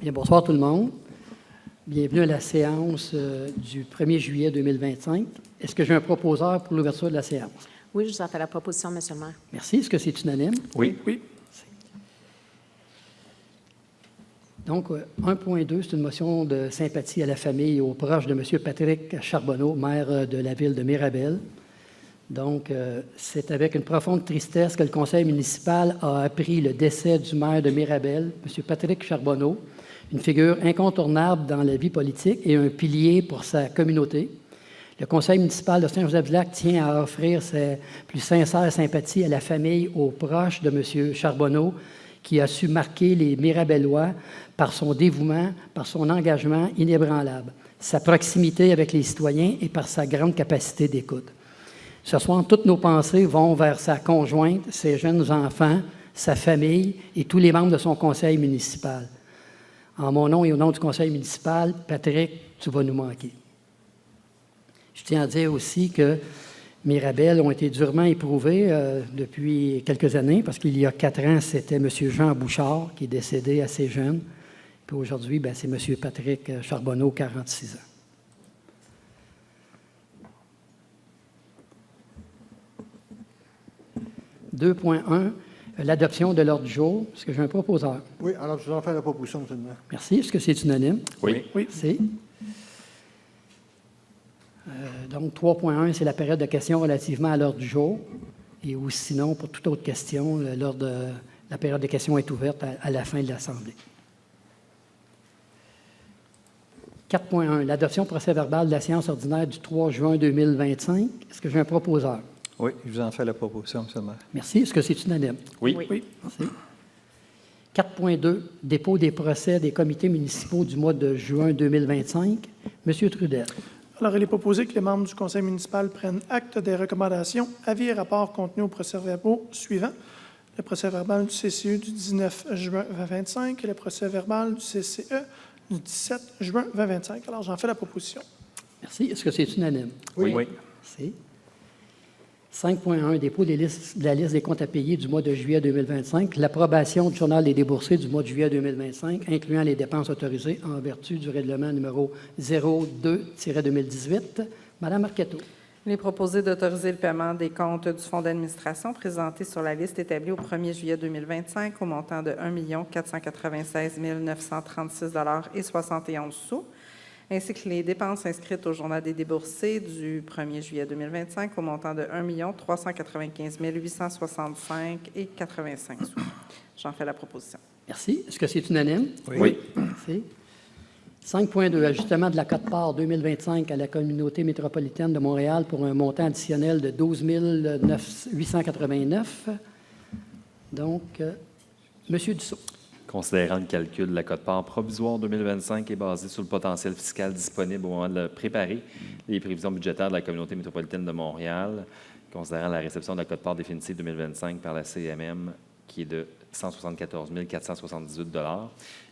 Bien, bonsoir tout le monde. Bienvenue à la séance du 1er juillet 2025. Est-ce que j'ai un proposeur pour l'ouverture de la séance? Oui, je vous en fais la proposition, M. le maire. Merci. Est-ce que c'est unanime? Oui. Donc, 1.2, c'est une motion de sympathie à la famille et aux proches de M. Patrick Charbonneau, maire de la ville de Mirabel. Donc, c'est avec une profonde tristesse que le conseil municipal a appris le décès du maire de Mirabel, M. Patrick Charbonneau, une figure incontournable dans la vie politique et un pilier pour sa communauté. Le conseil municipal de Saint-Joseph-du-Lac tient à offrir ses plus sincères sympathies à la famille, aux proches de M. Charbonneau, qui a su marquer les Mirabellois par son dévouement, par son engagement inébranlable, sa proximité avec les citoyens et par sa grande capacité d'écoute. Ce soir, toutes nos pensées vont vers sa conjointe, ses jeunes enfants, sa famille et tous les membres de son conseil municipal. En mon nom et au nom du conseil municipal, Patrick, tu vas nous manquer. Je tiens à dire aussi que Mirabel ont été durement éprouvés depuis quelques années, parce qu'il y a 4 ans, c'était M. Jean Bouchard qui est décédé assez jeune. Puis aujourd'hui, c'est M. Patrick Charbonneau, 46 ans. « 2.1, l'adoption de l'ordre du jour. Est-ce que j'ai un proposeur? Oui, alors je vous en fais la proposition, M. le maire. Merci. Est-ce que c'est unanime? Oui. Merci. Donc, 3.1, c'est la période de questions relativement à l'ordre du jour. Et ou sinon, pour toute autre question, la période de questions est ouverte à la fin de l'Assemblée. 4.1, l'adoption procès-verbal de la séance ordinaire du 3 juin 2025. Est-ce que j'ai un proposeur? Oui, je vous en fais la proposition, M. le maire. Merci. Est-ce que c'est unanime? Oui. Merci. 4.2, dépôt des procès des comités municipaux du mois de juin 2025. M. Trudel. Alors, il est proposé que les membres du conseil municipal prennent acte des recommandations, avis et rapports contenus au procès-verbaux suivants. Le procès-verbal du CCE du 19 juin 2025 et le procès-verbal du CCE du 17 juin 2025. Alors, j'en fais la proposition. Merci. Est-ce que c'est unanime? Oui. Merci. 5.1, dépôt de la liste des comptes à payer du mois de juillet 2025, l'approbation du journal des déboursés du mois de juillet 2025, incluant les dépenses autorisées en vertu du règlement numéro 02-2018. Madame Marquetteau. Il est proposé d'autoriser le paiement des comptes du fonds d'administration présentés sur la liste établie au 1er juillet 2025 au montant de 1 496 936,71 $, ainsi que les dépenses inscrites au journal des déboursés du 1er juillet 2025 au montant de 1 395 865,85 $. J'en fais la proposition. Merci. Est-ce que c'est unanime? Oui. Merci. 5.2, ajustement de la quote-part 2025 à la communauté métropolitaine de Montréal pour un montant additionnel de 12 889. Donc, M. Dussault. Considérant le calcul de la quote-part provisoire 2025 est basé sur le potentiel fiscal disponible au moment de préparer les prévisions budgétaires de la communauté métropolitaine de Montréal, considérant la réception de la quote-part définitive 2025 par la CMM, qui est de 174 478 $.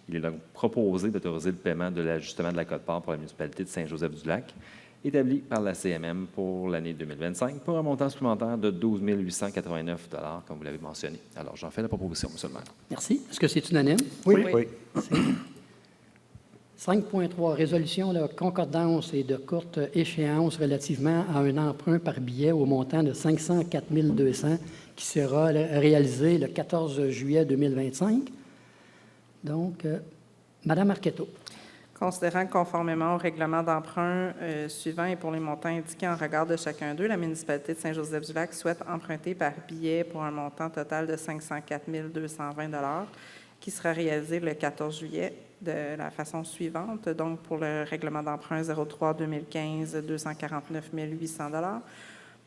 Il est donc proposé d'autoriser le paiement de l'ajustement de la quote-part pour la municipalité de Saint-Joseph-du-Lac, établi par la CMM pour l'année 2025, pour un montant supplémentaire de 12 889 $, comme vous l'avez mentionné. Alors, j'en fais la proposition, M. le maire. Merci. Est-ce que c'est unanime? Oui. Merci. 5.3, résolution de concordance et de courte échéance relativement à un emprunt par billet au montant de 504 200 qui sera réalisé le 14 juillet 2025. Donc, Madame Marquetteau. Considérant que conformément au règlement d'emprunt suivant et pour les montants indiqués en regard de chacun d'eux, la municipalité de Saint-Joseph-du-Lac souhaite emprunter par billet pour un montant total de 504 220 $, qui sera réalisé le 14 juillet de la façon suivante. Donc, pour le règlement d'emprunt 03-2015, 249 800 $.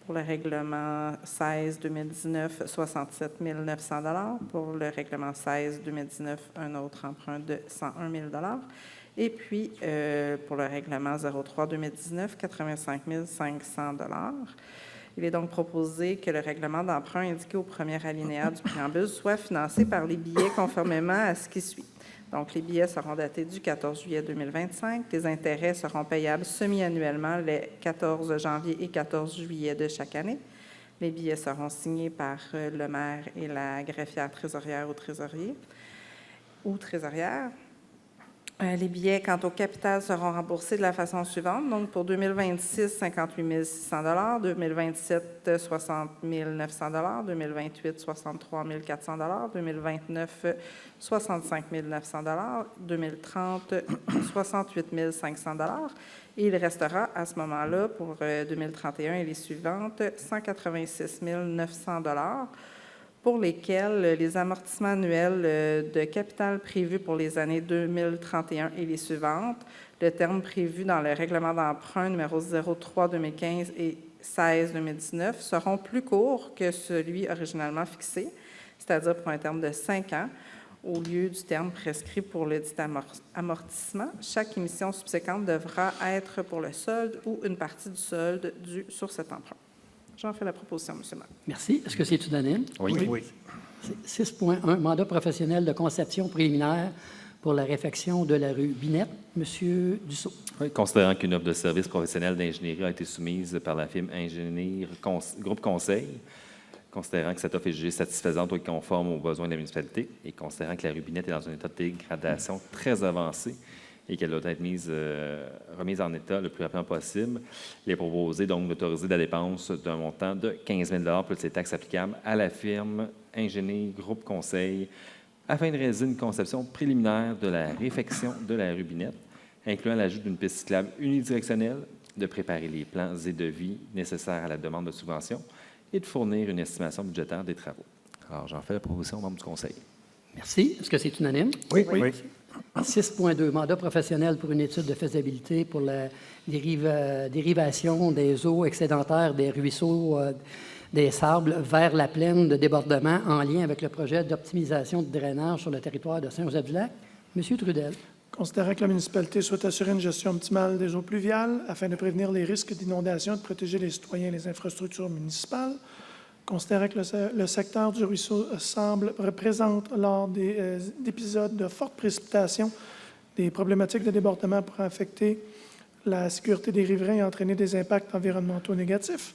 Pour le règlement 16-2019, 67 900 $. Pour le règlement 16-2019, un autre emprunt de 101 000 $. Et puis, pour le règlement 03-2019, 85 500 $. Il est donc proposé que le règlement d'emprunt indiqué au premier alinéa du préambule soit financé par les billets conformément à ce qui suit. Donc, les billets seront datés du 14 juillet 2025. Les intérêts seront payables semi-annuellement les 14 janvier et 14 juillet de chaque année. Les billets seront signés par le maire et la greffière trésorière ou trésorier ou trésorière. Les billets, quant au capital, seront remboursés de la façon suivante. Donc, pour 2026, 58 600 2027, 60 900 2028, 63 400 2029, 65 900 2030, 68 500 et il restera à ce moment-là, pour 2031 et les suivantes, 186 900 pour lesquels les amortissements annuels de capital prévus pour les années 2031 et les suivantes, le terme prévu dans le règlement d'emprunt numéro 03-2015 et 16-2019 seront plus courts que celui originalement fixé, c'est-à-dire pour un terme de 5 ans, au lieu du terme prescrit pour le dit amortissement. Chaque émission subséquente devra être pour le solde ou une partie du solde dû sur cet emprunt. J'en fais la proposition, M. le maire. Merci. Est-ce que c'est unanime? Oui. Oui. 6.1, mandat professionnel de conception préliminaire pour la réfection de la rue Binette. Monsieur Dussault. Oui, considérant qu'une offre de service professionnel d'ingénierie a été soumise par la firme Ingénieur Groupe Conseil, considérant que cette offre est jugée satisfaisante et conforme aux besoins de la municipalité, et considérant que la rue Binette est dans un état de dégradation très avancé et qu'elle doit être remise en état le plus rapidement possible, il est proposé donc d'autoriser la dépense d'un montant de 15 000 plus les taxes applicables à la firme Ingénieur Groupe Conseil afin de réaliser une conception préliminaire de la réfection de la rue Binette, incluant l'ajout d'une piste cyclable unidirectionnelle, de préparer les plans et devis nécessaires à la demande de subvention et de fournir une estimation budgétaire des travaux. Alors, j'en fais la proposition aux membres du Conseil. Merci. Est-ce que c'est unanime? Oui. 6.2, mandat professionnel pour une étude de faisabilité pour la dérivation des eaux excédentaires des ruisseaux des Sables vers la plaine de débordement en lien avec le projet d'optimisation de drainage sur le territoire de Saint-Joseph-du-Lac. Monsieur Trudel. Considérant que la municipalité souhaite assurer une gestion optimale des eaux pluviales afin de prévenir les risques d'inondation et de protéger les citoyens et les infrastructures municipales, considérant que le secteur du ruisseau Sable représente, lors des épisodes de fortes précipitations, des problématiques de débordement pour affecter la sécurité des riverains et entraîner des impacts environnementaux négatifs,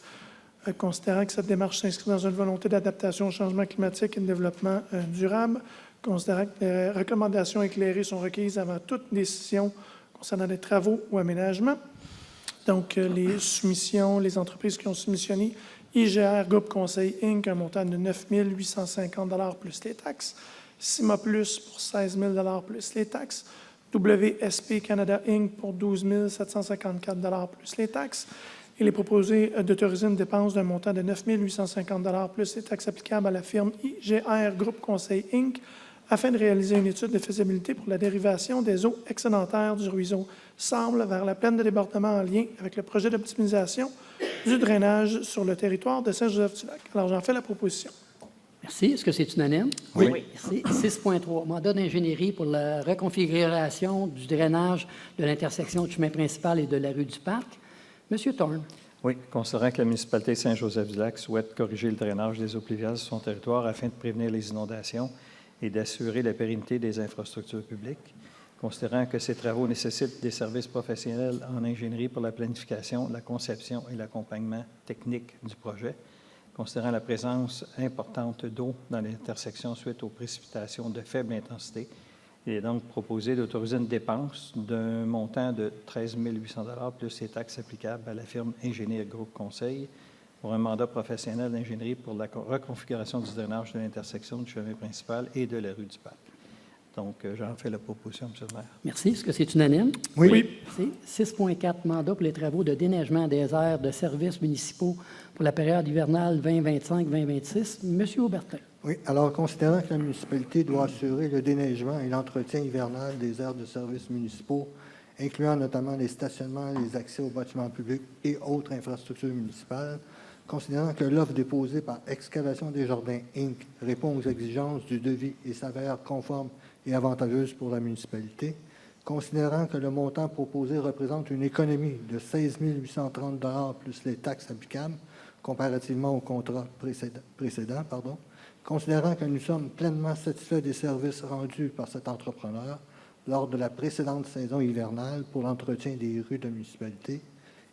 considérant que cette démarche s'inscrit dans une volonté d'adaptation au changement climatique et de développement durable, considérant que les recommandations éclairées sont requises avant toute décision concernant des travaux ou aménagements. Donc, les soumissions, les entreprises qui ont soumissionné, IGR Groupe Conseil Inc., un montant de 9 850 plus les taxes, CIMA Plus pour 16 000 plus les taxes, WSP Canada Inc. pour 12 754 plus les taxes. Il est proposé d'autoriser une dépense d'un montant de 9 850 plus les taxes applicables à la firme IGR Groupe Conseil Inc. afin de réaliser une étude de faisabilité pour la dérivation des eaux excédentaires du ruisseau Sable vers la plaine de débordement en lien avec le projet d'optimisation du drainage sur le territoire de Saint-Joseph-du-Lac. Alors, j'en fais la proposition. Merci. Est-ce que c'est unanime? Oui. Merci. 6.3, mandat d'ingénierie pour la reconfiguration du drainage de l'intersection du chemin principal et de la rue du Parc. Monsieur Thorne. Oui, considérant que la municipalité de Saint-Joseph-du-Lac souhaite corriger le drainage des eaux pluviales sur son territoire afin de prévenir les inondations et d'assurer la pérennité des infrastructures publiques, considérant que ces travaux nécessitent des services professionnels en ingénierie pour la planification, la conception et l'accompagnement technique du projet, considérant la présence importante d'eau dans l'intersection suite aux précipitations de faible intensité, il est donc proposé d'autoriser une dépense d'un montant de 13 800 plus les taxes applicables à la firme Ingénieur Groupe Conseil pour un mandat professionnel d'ingénierie pour la reconfiguration du drainage de l'intersection du chemin principal et de la rue du Parc. Donc, j'en fais la proposition, M. le maire. Merci. Est-ce que c'est unanime? Oui. Merci. 6.4, mandat pour les travaux de déneigement des aires de services municipaux pour la période hivernale 2025-2026. Monsieur Aubertin. Oui. Alors, considérant que la municipalité doit assurer le déneigement et l'entretien hivernal des aires de services municipaux, incluant notamment les stationnements, les accès aux bâtiments publics et autres infrastructures municipales, considérant que l'offre déposée par Excavation Desjardins Inc. répond aux exigences du devis et s'avère conforme et avantageuse pour la municipalité, considérant que le montant proposé représente une économie de 16 830 plus les taxes applicables comparativement au contrat précédent, considérant que nous sommes pleinement satisfaits des services rendus par cet entrepreneur lors de la précédente saison hivernale pour l'entretien des rues de la municipalité,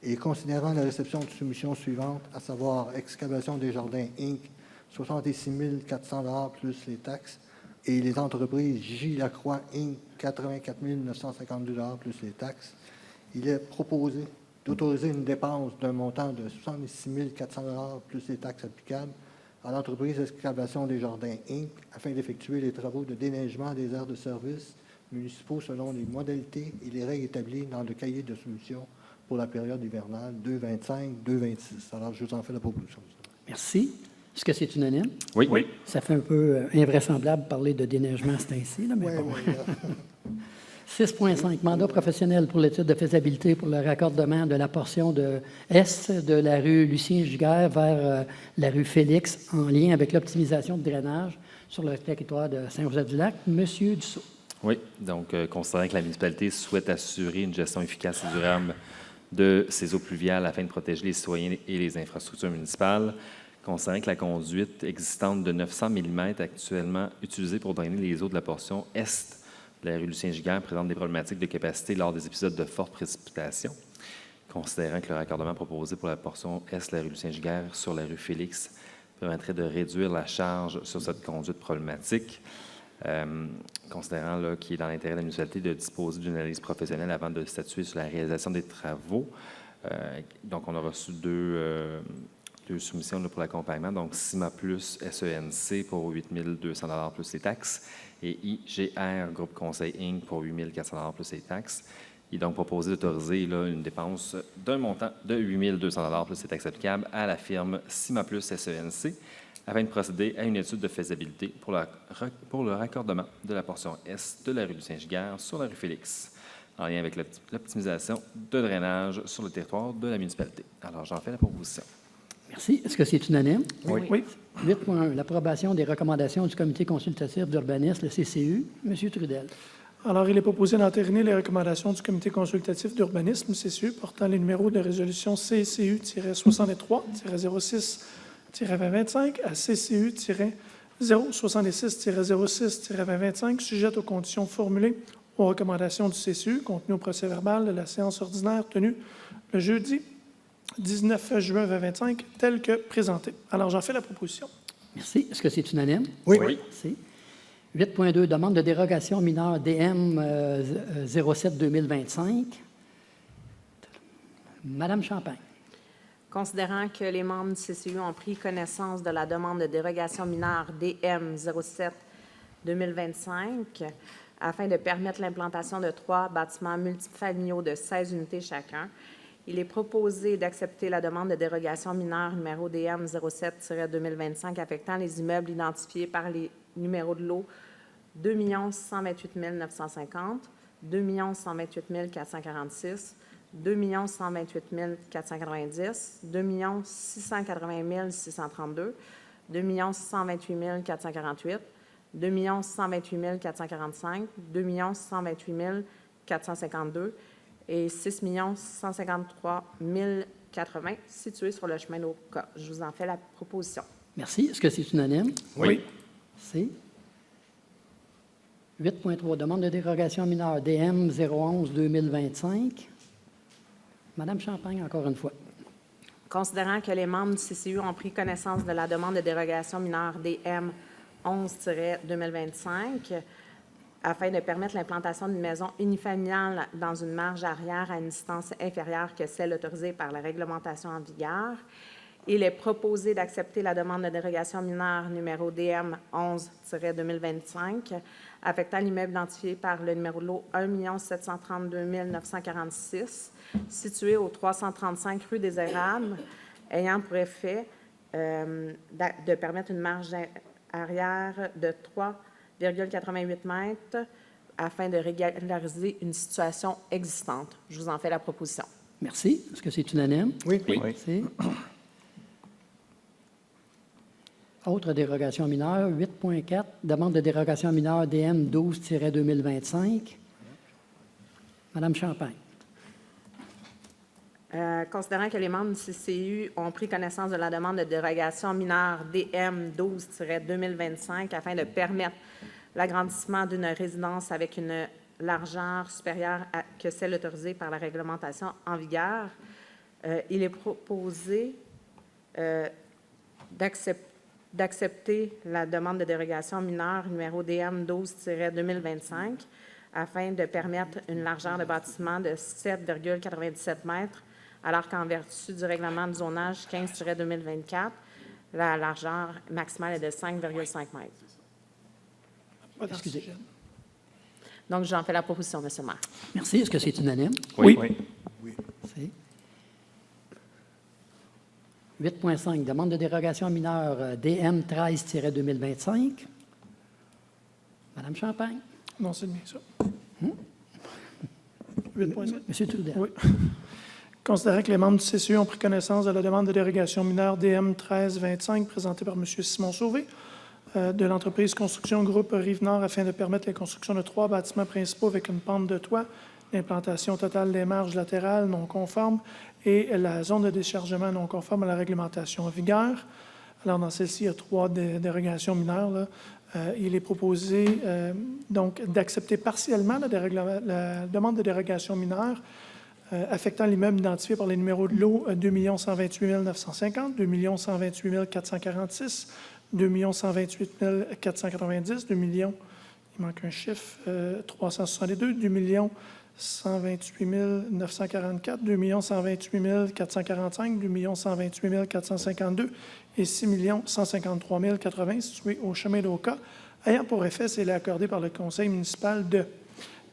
et considérant la réception de soumissions suivantes, à savoir Excavation Desjardins Inc., 66 400 plus les taxes, et les entreprises J. Lacroix, Inc., 84 952 $ plus les taxes. Il est proposé d'autoriser une dépense d'un montant de 66 400 $ plus les taxes applicables à l'entreprise Excavation des Jardins, Inc., afin d'effectuer les travaux de déneigement des aires de service municipaux selon les modalités et les règles établies dans le cahier de soumission pour la période hivernale 2-25-2-26. Alors, je vous en fais la proposition. Merci. Est-ce que c'est unanime? Oui. Ça fait un peu invraisemblable de parler de déneigement à ce temps-ci, là, mais Ouais, bon. ouais, 6.5, mandat professionnel pour l'étude de faisabilité pour le raccordement de la portion de est de la rue Lucien-Giguère vers la rue Félix en lien avec l'optimisation de drainage sur le territoire de Saint-Joseph-du-Lac. Monsieur Dussault. Oui, donc considérant que la municipalité souhaite assurer une gestion efficace et durable de ces eaux pluviales afin de protéger les citoyens et les infrastructures municipales, considérant que la conduite existante de 900 mm actuellement utilisée pour drainer les eaux de la portion est de la rue Lucien-Giguère présente des problématiques de capacité lors des épisodes de fortes précipitations, considérant que le raccordement proposé pour la portion est de la rue Lucien-Giguère sur la rue Félix permettrait de réduire la charge sur cette conduite problématique, considérant là, qu'il est dans l'intérêt de la municipalité de disposer d'une analyse professionnelle avant de statuer sur la réalisation des travaux. Donc, on a reçu deux soumissions là, pour l'accompagnement. Donc, CIMA plus SENC pour 8 200 $ plus les taxes et IGR Groupe Conseil Inc. pour 8 400 $ plus les taxes. Il est donc proposé d'autoriser là, une dépense d'un montant de 8 200 $ plus les taxes applicables à la firme CIMA plus SENC afin de procéder à une étude de faisabilité pour le raccordement de la portion est de la rue du Saint-Giguère sur la rue Félix, en lien avec l'optimisation de drainage sur le territoire de la municipalité. Alors, j'en fais la proposition. Merci. Est-ce que c'est unanime? Oui. 8.1, l'approbation des recommandations du Comité consultatif d'urbanisme, le CCU. Monsieur Trudel. Alors, il est proposé d'entériner les recommandations du Comité consultatif d'urbanisme, CCU, portant les numéros de résolution CCU-63-06-2025 à CCU-066-06-2025, sujette aux conditions formulées aux recommandations du CCU contenues au procès-verbal de la séance ordinaire tenue le jeudi 19 juin 2025, tel que présenté. Alors, j'en fais la proposition. Merci. Est-ce que c'est unanime? Oui. Merci. 8.2, demande de dérogation mineure DM 07-2025. Madame Champagne. Considérant que les membres du CCU ont pris connaissance de la demande de dérogation mineure DM 07-2025 afin de permettre l'implantation de 3 bâtiments multifamiliaux de 16 unités chacun, il est proposé d'accepter la demande de dérogation mineure numéro DM 07-2025 affectant les immeubles identifiés par les numéros de lot 2 128 950, 2 128 446, 2 128 490, 2 680 632, 2 628 448, 2 128 445, 2 128 452 et 6 153 080 situés sur le chemin d'Oka. Je vous en fais la proposition. Merci. Est-ce que c'est unanime? Oui. Merci. 8.3, demande de dérogation mineure DM 011-2025. Madame Champagne, encore une fois. Considérant que les membres du CCU ont pris connaissance de la demande de dérogation mineure DM 11-2025 afin de permettre l'implantation d'une maison unifamiliale dans une marge arrière à une distance inférieure que celle autorisée par la réglementation en vigueur, il est proposé d'accepter la demande de dérogation mineure numéro DM 11-2025 affectant l'immeuble identifié par le numéro de lot 1 732 946 situé au 335 rue des Érables, ayant pour effet de permettre une marge arrière de 3,88 mètres afin de régulariser une situation existante. Je vous en fais la proposition. Merci. Est-ce que c'est unanime? Oui. Merci. Autre dérogation mineure, 8.4, demande de dérogation mineure DM 12-2025. Madame Champagne. Considérant que les membres du CCU ont pris connaissance de la demande de dérogation mineure DM 12-2025 afin de permettre l'agrandissement d'une résidence avec une largeur supérieure que celle autorisée par la réglementation en vigueur, il est proposé d'accepter la demande de dérogation mineure numéro DM 12-2025 afin de permettre une largeur de bâtiment de 7,97 mètres, alors qu'en vertu du règlement de zonage 15-2024, la largeur maximale est de 5,5 mètres. Pas dans ce Excusez. sujet. Donc, j'en fais la proposition, M. le maire. Merci. Est-ce que c'est unanime? Oui. C'est 8.5, demande de dérogation mineure DM 13-2025. Madame Champagne. Non, c'est bien ça. 8.7. Monsieur Trudel. Oui. Considérant que les membres du CCE ont pris connaissance de la demande de dérogation mineure DM 1325 présentée par M. Simon Sauvé de l'entreprise Construction Groupe Rive-Nord afin de permettre la construction de 3 bâtiments principaux avec une pente de toit, l'implantation totale des marges latérales non conformes et la zone de déchargement non conforme à la réglementation en vigueur. Alors, dans celle-ci, il y a 3 dérogations mineures, là. Il est proposé donc d'accepter partiellement la demande de dérogation mineure affectant l'immeuble identifié par les numéros de lot 2 128 950, 2 128 446, 2 128 490, 2 millions, il manque un chiffre, 362, 2 128 944, 2 128 445, 2 128 452 et 6 153 080 situés au chemin d'Oka, ayant pour effet, c'est accordé par le conseil municipal de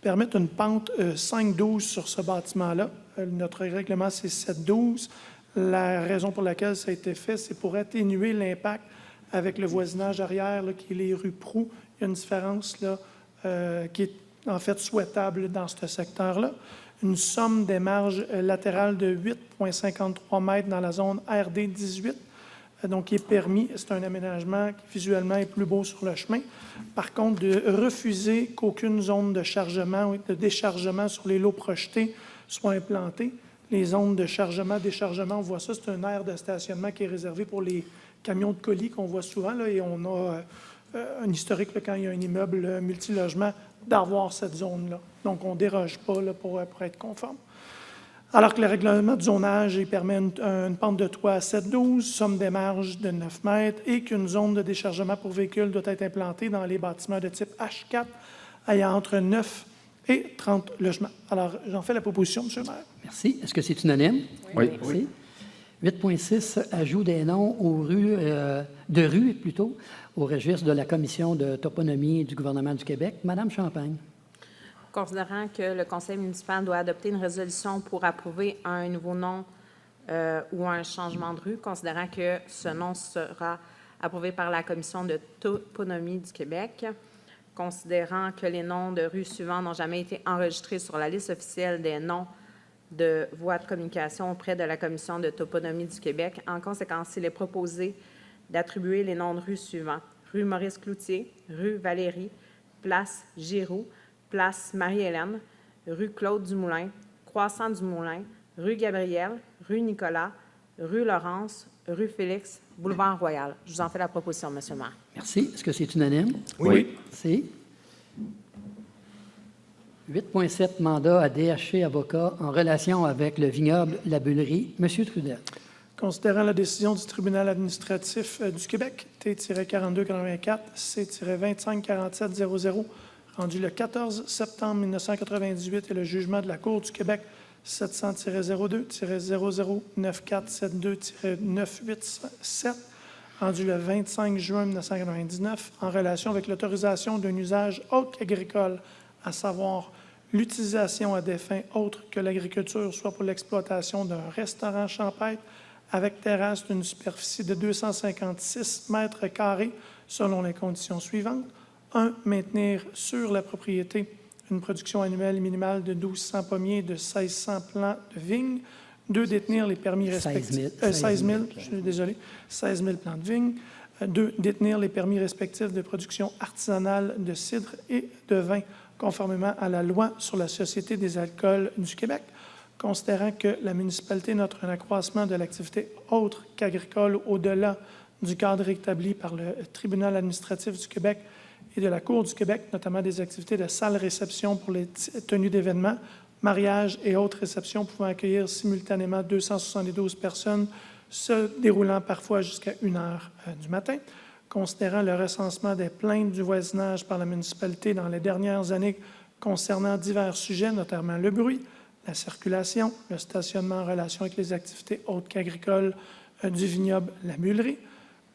permettre une pente 5,12 sur ce bâtiment-là. Notre règlement, c'est 7,12. La raison pour laquelle ça a été fait, c'est pour atténuer l'impact avec le voisinage arrière, là, qui est les rues Proulx. Il y a une différence là, qui est en fait souhaitable dans ce secteur-là. Une somme des marges latérales de 8,53 mètres dans la zone RD 18. Donc, qui est permis. C'est un aménagement qui visuellement est plus beau sur le chemin. Par contre, de refuser qu'aucune zone de chargement ou de déchargement sur les lots projetés soit implantée. Les zones de chargement, déchargement, on voit ça, c'est un aire de stationnement qui est réservé pour les camions de colis qu'on voit souvent, là, et on a un historique, là, quand il y a un immeuble multilogement, d'avoir cette zone-là. Donc, on ne déroge pas là, pour être conforme. Alors que le règlement de zonage il permet une pente de toit à 7,12, somme des marges de 9 mètres et qu'une zone de déchargement pour véhicules doit être implantée dans les bâtiments de type H4 ayant entre 9 et 30 logements. Alors, j'en fais la proposition, M. le maire. Merci. Est-ce que c'est unanime? Oui. Merci. 8.6, ajout des noms aux rues, de rues plutôt, au registre de la Commission de toponymie du gouvernement du Québec. Madame Champagne. Considérant que le conseil municipal doit adopter une résolution pour approuver un nouveau nom ou un changement de rue, considérant que ce nom sera approuvé par la Commission de toponymie du Québec, considérant que les noms de rues suivants n'ont jamais été enregistrés sur la liste officielle des noms de voies de communication auprès de la Commission de toponymie du Québec. En conséquence, il est proposé d'attribuer les noms de rues suivants: rue Maurice-Cloutier, rue Valérie, place Giroux, place Marie-Hélène, rue Claude Dumoulin, Croissant Dumoulin, rue Gabriel, rue Nicolas, rue Laurence, rue Félix, boulevard Royal. Je vous en fais la proposition, M. le maire. Merci. Est-ce que c'est unanime? Oui. Merci. 8.7, mandat à DHC Avocat en relation avec le vignoble La Bullerie. M. Trudel. Considérant la décision du tribunal administratif du Québec, T-4284, C-254700, rendu le 14 septembre 1998, et le jugement de la Cour du Québec 700-02-009472-987, rendu le 25 juin 1999, en relation avec l'autorisation d'un usage autre qu'agricole, à savoir l'utilisation à des fins autres que l'agriculture, soit pour l'exploitation d'un restaurant champêtre avec terrasse d'une superficie de 256 mètres carrés selon les conditions suivantes. 1. Maintenir sur la propriété une production annuelle minimale de 1200 pommiers et de 1600 plants de vignes. 2. Détenir les permis respectifs. 16 000, je suis désolé, 16 000 plants de vignes. 2. Détenir les permis respectifs de production artisanale de cidre et de vin, conformément à la loi sur la Société des alcools du Québec, considérant que la municipalité note un accroissement de l'activité autre qu'agricole au-delà du cadre établi par le tribunal administratif du Québec et de la Cour du Québec, notamment des activités de salle-réception pour les tenues d'événements, mariages et autres réceptions pouvant accueillir simultanément 272 personnes, se déroulant parfois jusqu'à 1 heure du matin. considérant le recensement des plaintes du voisinage par la municipalité dans les dernières années concernant divers sujets, notamment le bruit, la circulation, le stationnement en relation avec les activités autres qu'agricoles du vignoble La Bullerie,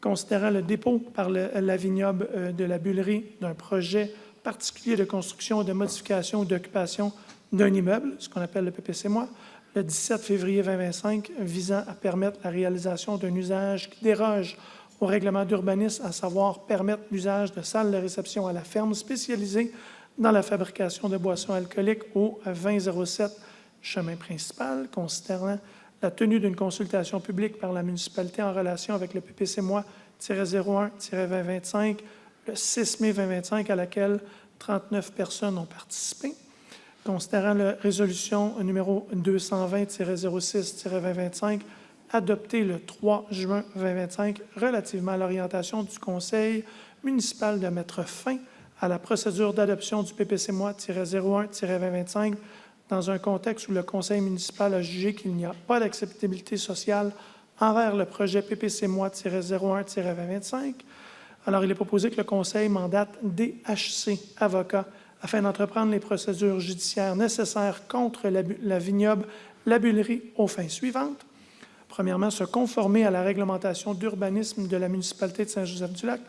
considérant le dépôt par la vignoble de La Bullerie d'un projet particulier de construction, de modification ou d'occupation d'un immeuble, ce qu'on appelle le PPC-MOI, le 17 février 2025, visant à permettre la réalisation d'un usage qui déroge au règlement d'urbanisme, à savoir permettre l'usage de salles de réception à la ferme spécialisée dans la fabrication de boissons alcooliques au 2007 chemin principal, considérant la tenue d'une consultation publique par la municipalité en relation avec le PPC-MOI-01-2025 le 6 mai 2025, à laquelle 39 personnes ont participé. Considérant la résolution numéro 220-06-2025, adoptée le 3 juin 2025, relativement à l'orientation du Conseil municipal de mettre fin à la procédure d'adoption du PPC-MOI-01-2025 dans un contexte où le Conseil municipal a jugé qu'il n'y a pas d'acceptabilité sociale envers le projet PPC-MOI-01-2025. Alors, il est proposé que le Conseil mandate DHC Avocats afin d'entreprendre les procédures judiciaires nécessaires contre la vignoble La Bullerie aux fins suivantes. Premièrement, se conformer à la réglementation d'urbanisme de la municipalité de Saint-Joseph-du-Lac.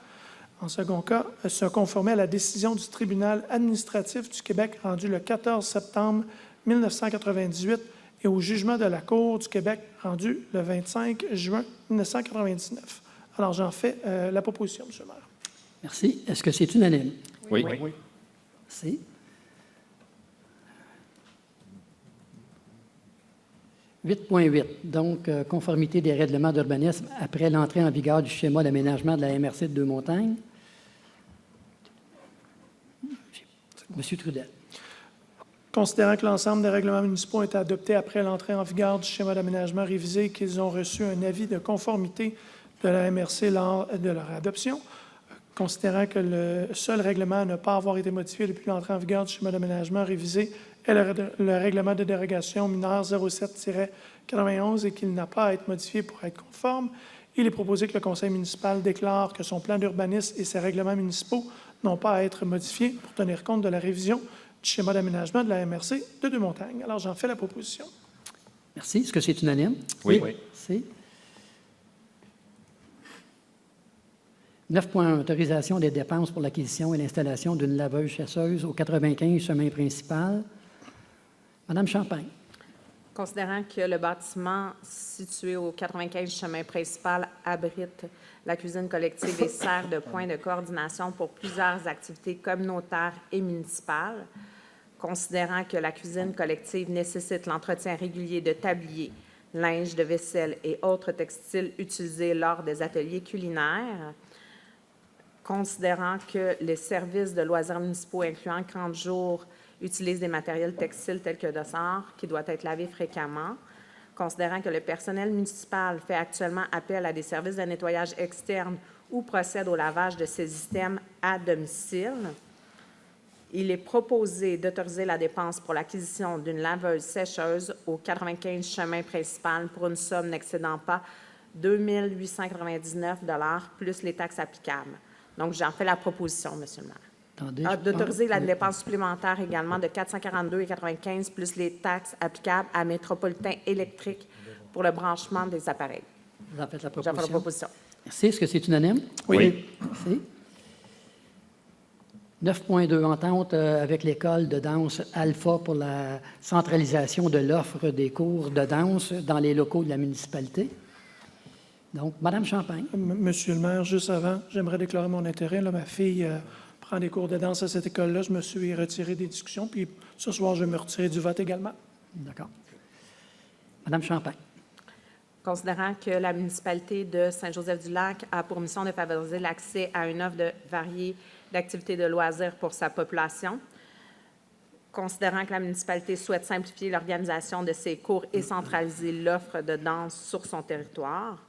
En second cas, se conformer à la décision du tribunal administratif du Québec rendue le 14 septembre 1998 et au jugement de la Cour du Québec rendu le 25 juin 1999. Alors, j'en fais la proposition, M. le maire. Merci. Est-ce que c'est unanime? Oui. Merci. 8.8, donc conformité des règlements d'urbanisme après l'entrée en vigueur du schéma d'aménagement de la MRC de Deux-Montagnes. Monsieur Trudel. Considérant que l'ensemble des règlements municipaux ont été adoptés après l'entrée en vigueur du schéma d'aménagement révisé et qu'ils ont reçu un avis de conformité de la MRC lors de leur adoption, considérant que le seul règlement à ne pas avoir été modifié depuis l'entrée en vigueur du schéma d'aménagement révisé est le règlement de dérogation mineur 07-91 et qu'il n'a pas à être modifié pour être conforme, il est proposé que le conseil municipal déclare que son plan d'urbanisme et ses règlements municipaux n'ont pas à être modifiés pour tenir compte de la révision du schéma d'aménagement de la MRC de Deux-Montagnes. Alors, j'en fais la proposition. Merci. Est-ce que c'est unanime? Oui. Merci. 9.1, autorisation des dépenses pour l'acquisition et l'installation d'une laveuse chasseuse au 95 chemin principal. Madame Champagne. Considérant que le bâtiment situé au 95 chemin principal abrite la cuisine collective et sert de point de coordination pour plusieurs activités communautaires et municipales, considérant que la cuisine collective nécessite l'entretien régulier de tabliers, linge de vaisselle et autres textiles utilisés lors des ateliers culinaires, considérant que les services de loisirs municipaux incluant 30 jours utilisent des matériels textiles tels que dossards qui doivent être lavés fréquemment, considérant que le personnel municipal fait actuellement appel à des services de nettoyage externe ou procède au lavage de ces systèmes à domicile, il est proposé d'autoriser la dépense pour l'acquisition d'une laveuse sécheuse au 95 chemin principal pour une somme n'excédant pas 2 899 $ plus les taxes applicables. Donc, j'en fais la proposition, M. le maire. Attendez. D'autoriser la dépense supplémentaire également de 442,95 plus les taxes applicables à Métropolitain électrique pour le branchement des appareils. Vous en faites la J'en fais la proposition. proposition. Merci. Est-ce que c'est unanime? Oui. Merci. 9.2, entente avec l'école de danse Alpha pour la centralisation de l'offre des cours de danse dans les locaux de la municipalité. Donc, Madame Champagne. Monsieur le maire, juste avant, j'aimerais déclarer mon intérêt. Là, ma fille prend des cours de danse à cette école-là. Je me suis retiré des discussions, puis ce soir, je vais me retirer du vote également. D'accord. Madame Champagne. Considérant que la municipalité de Saint-Joseph-du-Lac a pour mission de favoriser l'accès à une offre variée d'activités de loisirs pour sa population, considérant que la municipalité souhaite simplifier l'organisation de ses cours et centraliser l'offre de danse sur son territoire,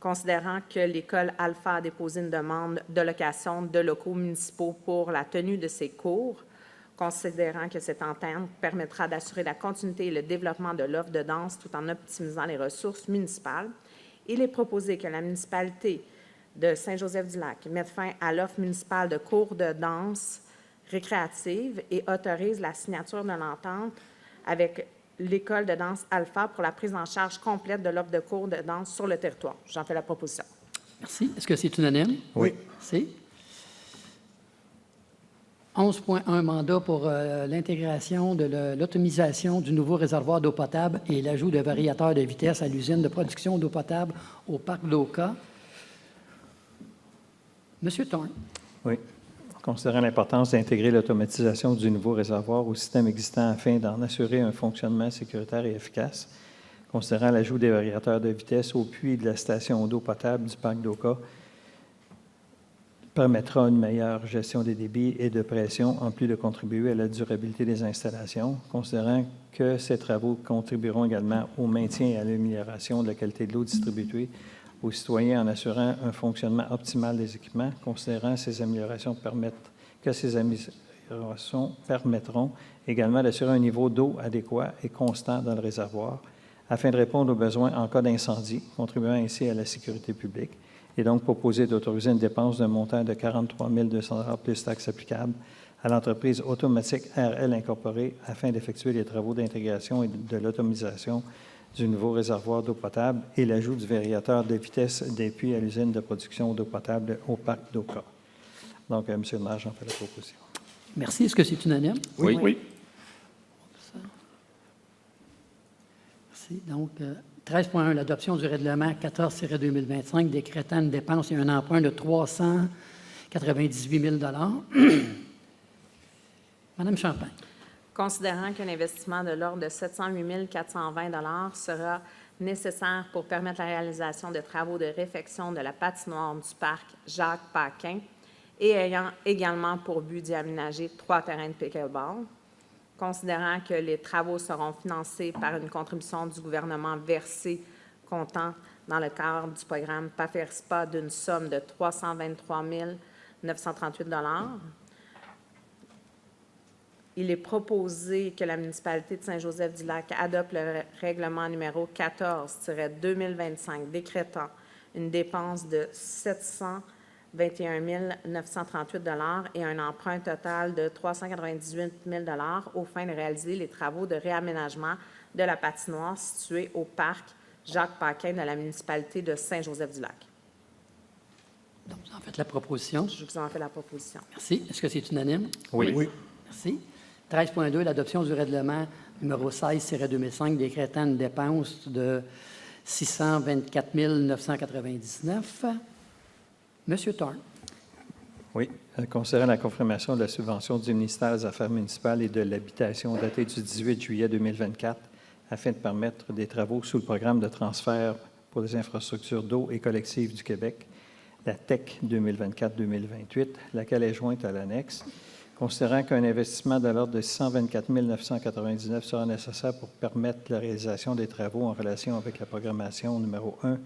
considérant que l'école Alpha a déposé une demande de location de locaux municipaux pour la tenue de ses cours, considérant que cette entente permettra d'assurer la continuité et le développement de l'offre de danse tout en optimisant les ressources municipales, il est proposé que la municipalité de Saint-Joseph-du-Lac mettre fin à l'offre municipale de cours de danse récréative et autorise la signature de l'entente avec l'École de danse Alpha pour la prise en charge complète de l'offre de cours de danse sur le territoire. J'en fais la proposition. Merci. Est-ce que c'est unanime? Oui. Merci. 11.1, mandat pour l'intégration de l'automisation du nouveau réservoir d'eau potable et l'ajout de variateurs de vitesse à l'usine de production d'eau potable au parc d'Oka. Monsieur Thorne. Oui. Considérant l'importance d'intégrer l'automatisation du nouveau réservoir au système existant afin d'en assurer un fonctionnement sécuritaire et efficace, considérant l'ajout des variateurs de vitesse au puits de la station d'eau potable du parc d'Oka, permettra une meilleure gestion des débits et de pression, en plus de contribuer à la durabilité des installations, considérant que ces travaux contribueront également au maintien et à l'amélioration de la qualité de l'eau distribuée aux citoyens en assurant un fonctionnement optimal des équipements, considérant que ces améliorations permettront également d'assurer un niveau d'eau adéquat et constant dans le réservoir, afin de répondre aux besoins en cas d'incendie, contribuant ainsi à la sécurité publique, et donc proposer d'autoriser une dépense d'un montant de 43 200 $ plus taxes applicables à l'entreprise automatique RL Incorporée afin d'effectuer les travaux d'intégration et de l'automatisation du nouveau réservoir d'eau potable et l'ajout du variateur de vitesse des puits à l'usine de production d'eau potable au parc d'Oka. Donc, M. le maire, j'en fais la proposition. Merci. Est-ce que c'est unanime? Oui. Oui. Merci. Donc, 13.1, l'adoption du règlement 14-2025 décrétant une dépense et un emprunt de 398 000 Madame Champagne. Considérant qu'un investissement de l'ordre de 708 420 sera nécessaire pour permettre la réalisation de travaux de réfection de la patinoire du parc Jacques-Paquin et ayant également pour but d'y aménager 3 terrains de pickleball, considérant que les travaux seront financés par une contribution du gouvernement versée comptant dans le cadre du programme PAFERSPA d'une somme de 323 938 il est proposé que la municipalité de Saint-Joseph-du-Lac adopte le règlement numéro 14-2025 décrétant une dépense de 721 938 et un emprunt total de 398 000 aux fins de réaliser les travaux de réaménagement de la patinoire située au parc Jacques-Paquin de la municipalité de Saint-Joseph-du-Lac. Donc, vous en faites la proposition. Je vous en fais la proposition. Merci. Est-ce que c'est unanime? Oui. Merci. 13.2, l'adoption du règlement numéro 16-2005 décrétant une dépense de 624 999. Monsieur Thorne. Oui. Considérant la confirmation de la subvention du ministère des Affaires municipales et de l'Habitation datée du 18 juillet 2024 afin de permettre des travaux sous le programme de transfert pour les infrastructures d'eau et collectives du Québec, la TEC 2024-2028, laquelle est jointe à l'annexe, considérant qu'un investissement de l'ordre de 624 999 sera nécessaire pour permettre la réalisation des travaux en relation avec la programmation numéro 1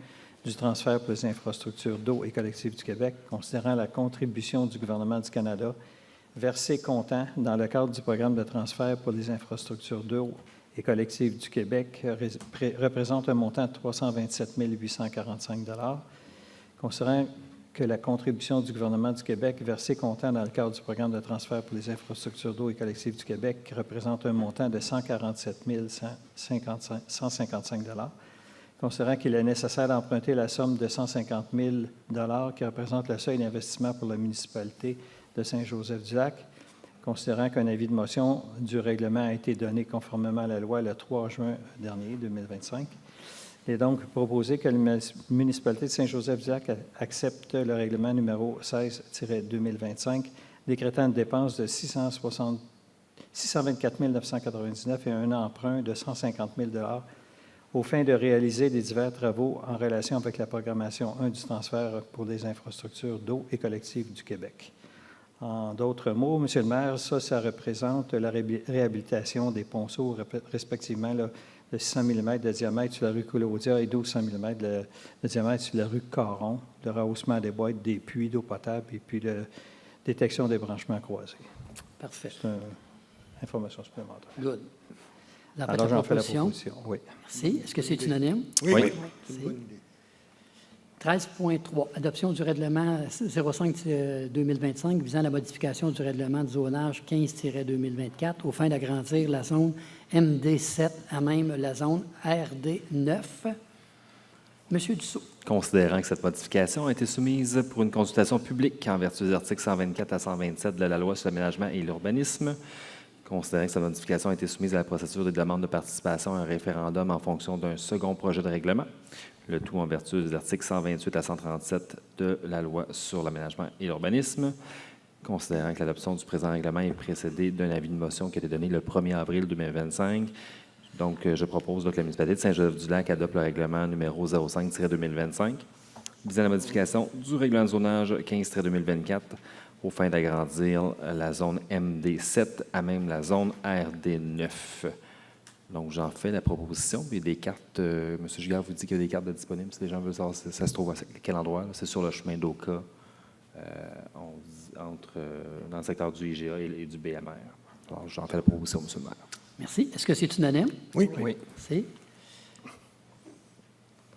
du transfert pour les infrastructures d'eau et collectives du Québec, considérant la contribution du gouvernement du Canada versée comptant dans le cadre du programme de transfert pour les infrastructures d'eau et collectives du Québec représente un montant de 327 845 considérant que la contribution du gouvernement du Québec versée comptant dans le cadre du programme de transfert pour les infrastructures d'eau et collectives du Québec représente un montant de 147 155 considérant qu'il est nécessaire d'emprunter la somme de 150 000 qui représente le seuil d'investissement pour la municipalité de Saint-Joseph-du-Lac, considérant qu'un avis de motion du règlement a été donné conformément à la loi le 3 juin dernier, 2025. Il est donc proposé que la municipalité de Saint-Joseph-du-Lac accepte le règlement numéro 16-2025, décrétant une dépense de 624 999 et un emprunt de 150 000 aux fins de réaliser des divers travaux en relation avec la programmation 1 du transfert pour les infrastructures d'eau et collectives du Québec. En d'autres mots, M. le maire, ça représente la réhabilitation des ponceaux, respectivement, là, de 600 mm de diamètre sur la rue Claudia et 1200 mm de diamètre sur la rue Caron, le rehaussement des boîtes, des puits d'eau potable et puis la détection des branchements croisés. Parfait. C'est une information supplémentaire. Good. Vous en faites Alors, la j'en fais la proposition. proposition, oui. Merci. Est-ce que c'est unanime? Oui. Merci. 13.3, adoption du règlement 05-2025 visant la modification du règlement de zonage 15-2024 aux fins d'agrandir la zone MD7 à même la zone RD9. Monsieur Dussault. Considérant que cette modification a été soumise pour une consultation publique en vertu des articles 124 à 127 de la Loi sur l'aménagement et l'urbanisme, considérant que cette modification a été soumise à la procédure de demande de participation à un référendum en fonction d'un second projet de règlement, le tout en vertu des articles 128 à 137 de la Loi sur l'aménagement et l'urbanisme, considérant que l'adoption du présent règlement est précédée d'un avis de motion qui a été donné le 1er avril 2025. Donc, je propose que la municipalité de Saint-Joseph-du-Lac adopte le règlement numéro 05-2025 visant la modification du règlement de zonage 15-2024 aux fins d'agrandir la zone MD7 à même la zone RD9. Donc, j'en fais la proposition. Il y a des cartes. M. Giguère vous dit qu'il y a des cartes de disponibles. Si les gens veulent savoir, ça se trouve à quel endroit? C'est sur le chemin d'Oka, dans le secteur du IGA et du BMR. Alors, j'en fais la proposition, M. le maire. Merci. Est-ce que c'est unanime? Oui. Merci.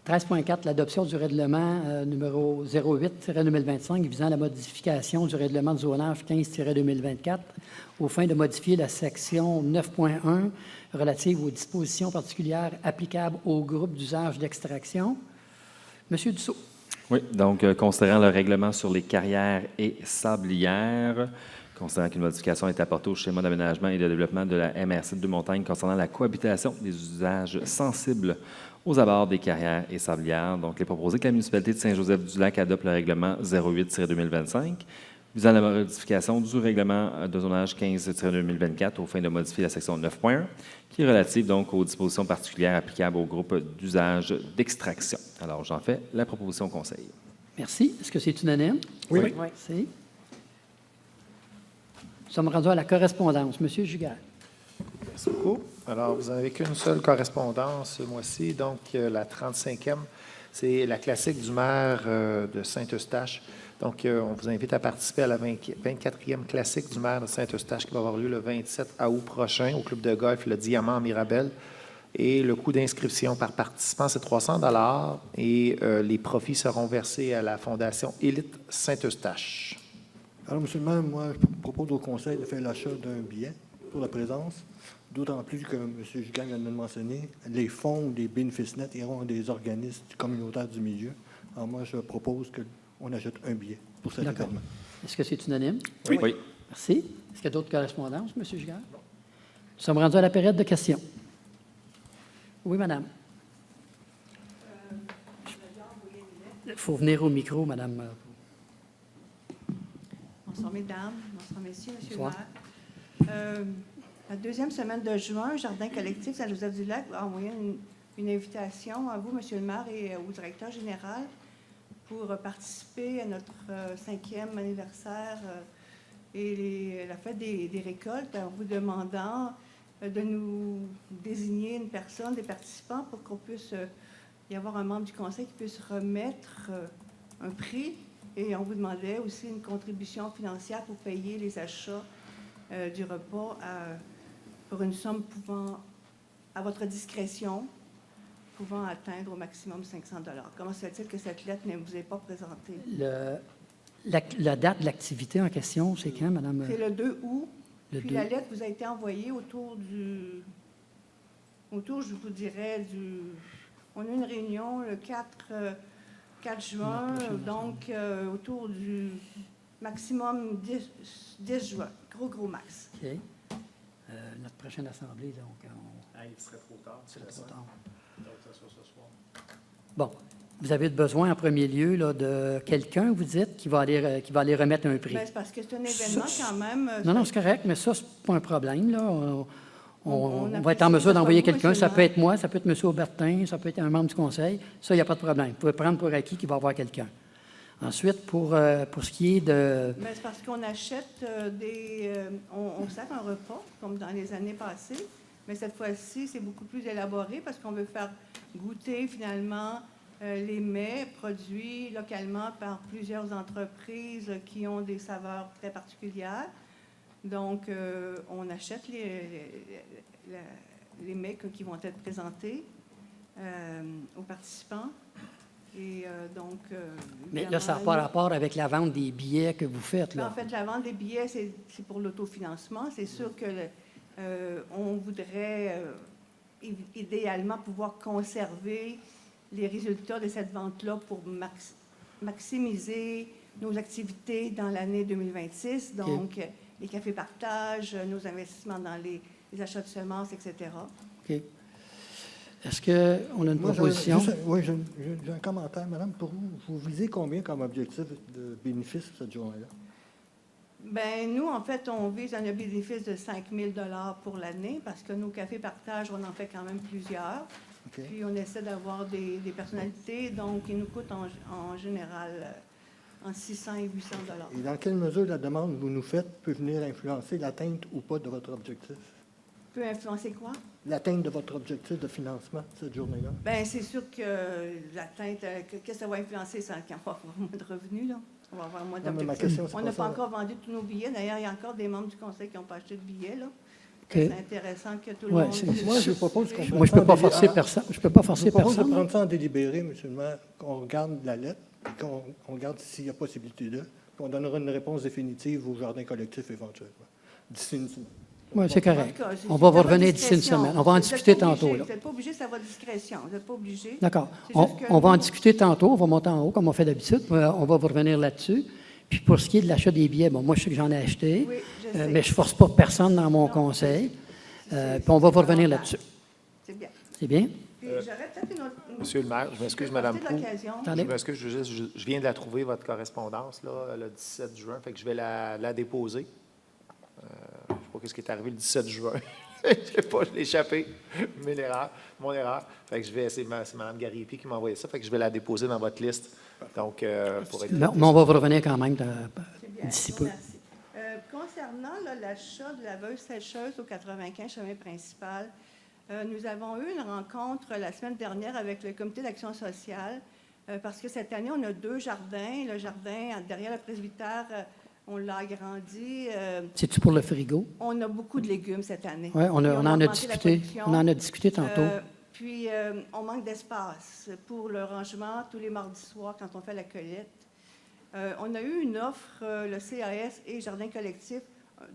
13.4, l'adoption du règlement numéro 08-2025 visant la modification du règlement de zonage 15-2024 aux fins de modifier la section 9.1 relative aux dispositions particulières applicables aux groupes d'usage d'extraction. Monsieur Dussault. Oui, donc, considérant le règlement sur les carrières et sablières, considérant qu'une modification est apportée au schéma d'aménagement et de développement de la MRC de Montagne concernant la cohabitation des usages sensibles aux abords des carrières et sablières. Donc, il est proposé que la municipalité de Saint-Joseph-du-Lac adopte le règlement 08-2025 visant la modification du règlement de zonage 15-2024 aux fins de modifier la section 9.1, qui est relative donc aux dispositions particulières applicables aux groupes d'usage d'extraction. Alors, j'en fais la proposition au conseil. Merci. Est-ce que c'est unanime? Oui. Oui. Merci. Nous sommes rendus à la correspondance. Monsieur Giguère. Merci beaucoup. Alors, vous n'avez qu'une seule correspondance ce mois-ci, donc la 35e, c'est la classique du maire de Saint-Eustache. Donc, on vous invite à participer à la 24e classique du maire de Saint-Eustache qui va avoir lieu le 27 août prochain au club de golf Le Diamant à Mirabel. Et le coût d'inscription par participant, c'est 300 $ et les profits seront versés à la Fondation Élite Saint-Eustache. Alors, monsieur le maire, moi, je propose au conseil de faire l'achat d'un billet pour la présence, d'autant plus que M. Giguère vient de le mentionner, les fonds des bénéfices nets iront à des organismes communautaires du milieu. Alors, moi, je propose qu'on achète un billet pour cet D'accord. événement. Est-ce que c'est unanime? Oui. Merci. Est-ce qu'il y a d'autres correspondances, M. Giguère? Nous sommes rendus à la période de questions. Oui, madame. Il faut venir au micro, madame. Bonsoir, mesdames. Bonsoir, messieurs, monsieur Bonsoir. le maire. La deuxième semaine de juin, Jardin collectif Saint-Joseph-du-Lac a envoyé une invitation à vous, monsieur le maire, et au directeur général pour participer à notre 5e anniversaire et la fête des récoltes en vous demandant de nous désigner une personne, des participants, pour qu'on puisse y avoir un membre du conseil qui puisse remettre un prix. Et on vous demandait aussi une contribution financière pour payer les achats du repas pour une somme pouvant, à votre discrétion, pouvant atteindre au maximum 500 $. Comment se fait-il que cette lettre ne vous est pas présentée? La date de l'activité en question, c'est quand, madame? C'est le 2 août. Le Puis 2. la lettre vous a été envoyée autour, je vous dirais, on a eu une réunion le 4 juin, donc autour du maximum 10 juin. Gros max. OK. Notre prochaine assemblée, donc, Il serait trop tard. c'est trop tard. Donc, ça sera ce soir. Bon. Vous avez besoin, en premier lieu, là, de quelqu'un, vous dites, qui va aller remettre un prix. Ben, c'est parce que c'est un événement quand même. Non, c'est correct, mais ça, c'est pas un problème, là. On va être en apprécie mesure que d'envoyer ce soit vous, quelqu'un. monsieur Ça le peut maire. être moi, ça peut être M. Aubertin, ça peut être un membre du conseil. Ça, il n'y a pas de problème. Vous pouvez prendre pour acquis qu'il va y avoir quelqu'un. Ensuite, pour ce qui est de... Ben, c'est parce qu'on achète on sert un repas, comme dans les années passées, mais cette fois-ci, c'est beaucoup plus élaboré parce qu'on veut faire goûter finalement les mets produits localement par plusieurs entreprises qui ont des saveurs très particulières. Donc, on achète les mets qui vont être présentés aux participants. Et donc... Mais là, ça n'a pas rapport avec la vente des billets que vous faites, Ben, là. en fait, la vente des billets, c'est pour l'autofinancement. C'est sûr que on voudrait idéalement pouvoir conserver les résultats de cette vente-là pour maximiser nos activités dans l'année 2026. Donc, les cafés partage, nos investissements dans les achats de semences, etc. OK. Est-ce qu'on a une proposition? Oui, j'ai un commentaire, madame. Pour vous visez combien comme objectif de bénéfice cette journée-là? Ben nous, en fait, on vise un bénéfice de 5 000 pour l'année parce que nos cafés partage, on en fait quand même plusieurs. OK. Puis on essaie d'avoir des personnalités, donc ils nous coûtent en général entre 600 et 800 Et dans quelle mesure la demande que vous nous faites peut venir influencer l'atteinte ou pas de votre objectif? Peut influencer quoi? L'atteinte de votre objectif de financement cette journée-là? Bien, c'est sûr que l'atteinte, qu'est-ce que ça va influencer? Ça, quand on va avoir moins de revenus, là. On va avoir moins Non, mais ma d'objectifs. question, c'est On pas n'a pas ça. encore vendu tous nos billets. D'ailleurs, il y a encore des membres du conseil qui n'ont pas acheté de billets, là. OK. C'est intéressant que tout le Ouais, monde... c'est- Moi, je propose qu'on Moi, je ne peux pas forcer personne. Je peux pas Je forcer propose de personne. prendre ça en délibéré, M. le maire, qu'on regarde la lettre, puis qu'on regarde s'il y a possibilité de, puis on donnera une réponse définitive au jardin collectif éventuellement, d'ici une semaine. Oui, c'est En correct. tout cas, c'est- On va c'est à vous votre revenir d'ici une discrétion. semaine. On va en Vous êtes discuter pas obligé, tantôt, là. Vous n'êtes pas obligé, c'est à votre discrétion. Vous n'êtes pas obligé. D'accord. C'est On, juste que on va en nous- discuter tantôt. On va monter en haut, comme on fait d'habitude. On va vous revenir là-dessus. Puis pour ce qui est de l'achat des billets, bon, moi, je sais que j'en ai acheté, Oui, je sais. mais je ne force pas personne dans mon Non, conseil. c'est- Puis on va vous c'est revenir normal. là-dessus. C'est bien. C'est bien? Puis j'aurais peut-être une autre... Monsieur le maire, je m'excuse, Madame profiter de Proulx. l'occasion. Attendez. Je m'excuse, je viens de la trouver, votre correspondance, là, le 17 juin, fait que je vais la déposer. Je ne sais pas ce qui est arrivé le 17 juin. Je ne sais pas, je l'ai échappé. Mon erreur. Fait que c'est Mme Garipi qui m'a envoyé ça, fait que je vais la déposer dans votre liste. Donc, pour être... Mais on va vous revenir quand même C'est bien, d'ici je peu. vous remercie. Concernant là, l'achat de laveuse sécheuse au 95 chemin principal, nous avons eu une rencontre la semaine dernière avec le comité d'action sociale parce que cette année, on a 2 jardins. Le jardin derrière le presbytère, on l'a agrandi. C'est-tu pour le frigo? On a beaucoup de légumes cette année. Oui, on Et en a augmenté la discuté. production. On en a discuté tantôt. Puis, on manque d'espace pour le rangement tous les mardis soirs quand on fait la cueillette. On a eu une offre, le CAS et Jardin collectif,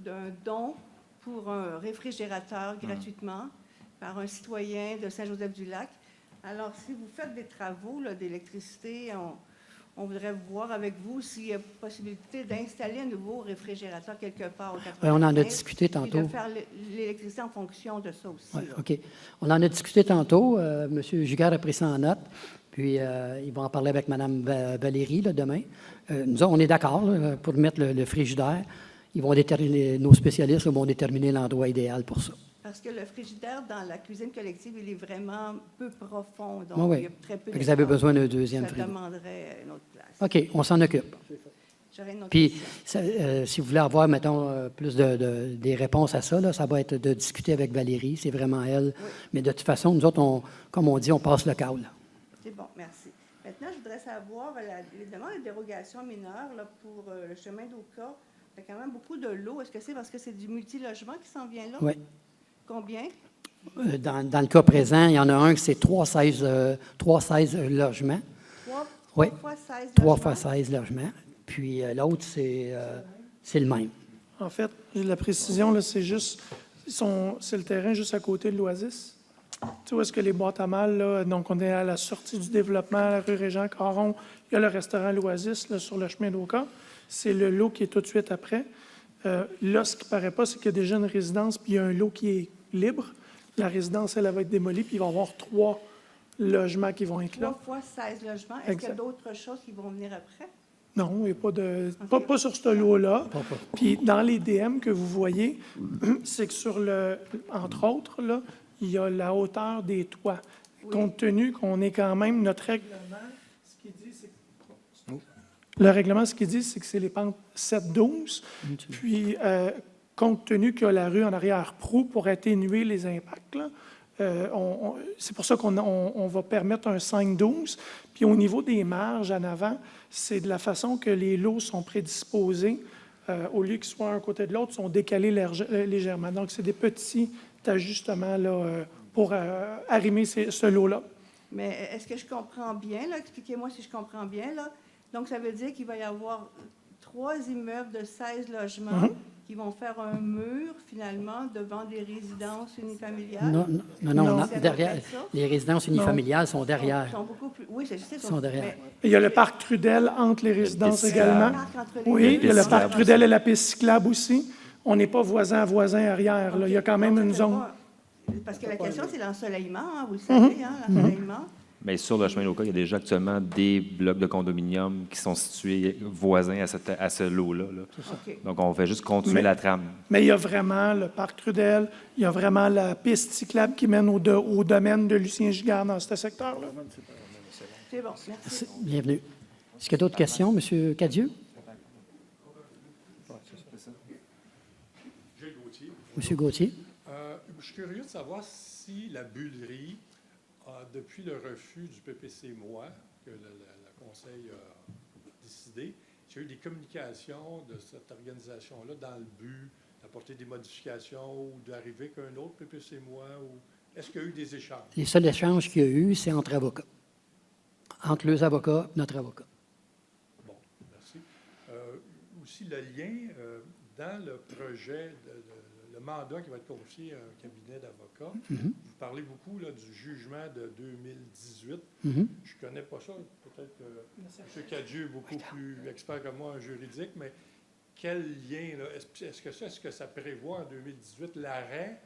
d'un don pour un réfrigérateur gratuitement par un citoyen de Saint-Joseph-du-Lac. Alors, si vous faites des travaux là, d'électricité, on voudrait voir avec vous s'il y a possibilité d'installer un nouveau réfrigérateur quelque part au 95. Oui, on en a discuté Puis tantôt. de faire l'électricité en fonction de ça aussi. Oui, là. OK. On en a discuté tantôt. M. Giguère a pris ça en note. Puis, ils vont en parler avec Mme Valérie là, demain. Nous, on est d'accord là, pour mettre le frigidaire. Ils vont déterminer, nos spécialistes vont déterminer l'endroit idéal pour ça. Parce que le frigidaire dans la cuisine collective, il est vraiment peu profond. Donc, Oui, oui. il y a très peu Fait que vous avez d'espace. besoin d'un deuxième Ça frigo. demanderait une autre place. OK, on s'en occupe. J'aurais une autre Puis, question. si vous voulez avoir, mettons, plus des réponses à ça, là, ça va être de discuter avec Valérie. C'est vraiment elle. Oui. Mais de toute façon, nous autres, comme on dit, on passe le câble. C'est bon, merci. Maintenant, je voudrais savoir, les demandes de dérogation mineure là, pour le chemin d'Oka, il y a quand même beaucoup de lots. Est-ce que c'est parce que c'est du multilogement qui s'en vient là? Oui. Combien? Dans le cas présent, il y en a un qui c'est 316 logements. 3 Oui. fois 16 3 logements? fois 16 logements. Puis l'autre, c'est le même. En fait, la précision, là, c'est juste, c'est le terrain juste à côté de l'Oasis. Tu sais où est-ce que les boîtes à mal, là, donc on est à la sortie du développement, à la rue Régent-Caron, il y a le restaurant L'Oasis, là, sur le chemin d'Oka. C'est le lot qui est tout de suite après. Là, ce qui ne paraît pas, c'est qu'il y a déjà une résidence, puis il y a un lot qui est libre. La résidence, elle va être démolie, puis il va y avoir 3 logements qui vont être 3 là. fois 16 logements. Est-ce qu'il y a Exact. d'autres choses qui vont venir après? Non, il n'y a pas de. OK. Pas sur ce lot-là. Pas. Puis dans les DM que vous voyez, c'est que sur entre autres, là, il y a la hauteur des toits. Oui. Compte tenu qu'on est quand même, notre règlement, ce qu'il dit, c'est que. Le règlement, ce qu'il dit, c'est que c'est les pentes 7-12. Puis, compte tenu qu'il y a la rue en arrière-proue pour atténuer les impacts, là, c'est pour ça qu'on va permettre un 5-12. Puis au niveau des marges en avant, c'est de la façon que les lots sont prédisposés. Au lieu qu'ils soient un côté de l'autre, sont décalés légèrement. Donc, c'est des petits ajustements là, pour arrimer ce lot-là. Mais est-ce que je comprends bien, là? Expliquez-moi si je comprends bien, là. Donc, ça veut dire qu'il va y avoir 3 immeubles de 16 logements qui vont faire un mur, finalement, devant des résidences unifamiliales? Non, non, non, Non. non, C'est à peu derrière, près ça? les résidences unifamiliales sont derrière. Sont beaucoup plus... Oui, je sais. Ils sont derrière. Mais- Il y a le parc Trudel entre les résidences piste également. cyclable. Entre les Oui, deux. il y a le piste parc cyclable Trudel et la piste cyclable aussi. On n'est pas voisin à voisin arrière. Là. Il y a quand même Donc, une ça fait zone. pas- Parce que la question, c'est l'ensoleillement, hein, vous le savez, hein, l'ensoleillement. Mais sur le chemin local, il y a déjà actuellement des blocs de condominium qui sont situés voisins à ce lot-là. là. OK. Donc, on fait juste continuer Mais- la trame. Mais il y a vraiment le parc Trudel, il y a vraiment la piste cyclable qui mène au domaine de Lucien Gigard dans ce secteur-là. C'est bon, merci. Bienvenue. Est-ce qu'il y a d'autres questions, M. Cadieux? Gilles Gauthier. M. Gauthier? Je suis curieux de savoir si la bullerie, depuis le refus du PPC Moi, que le Conseil a décidé, s'il y a eu des communications de cette organisation-là dans le but d'apporter des modifications ou d'arriver qu'un autre PPC Moi, ou est-ce qu'il y a eu des échanges? Les seuls échanges qu'il y a eu, c'est entre avocats. Entre les avocats et notre avocat. Bon, merci. Aussi, le lien dans le projet, le mandat qui va être confié à un cabinet d'avocats, vous parlez beaucoup là, du jugement de 2018. Je ne connais pas ça. Peut-être que M. Cadieux est beaucoup plus expert que moi en juridique, mais quel lien, là, est-ce que ça prévoit en 2018 l'arrêt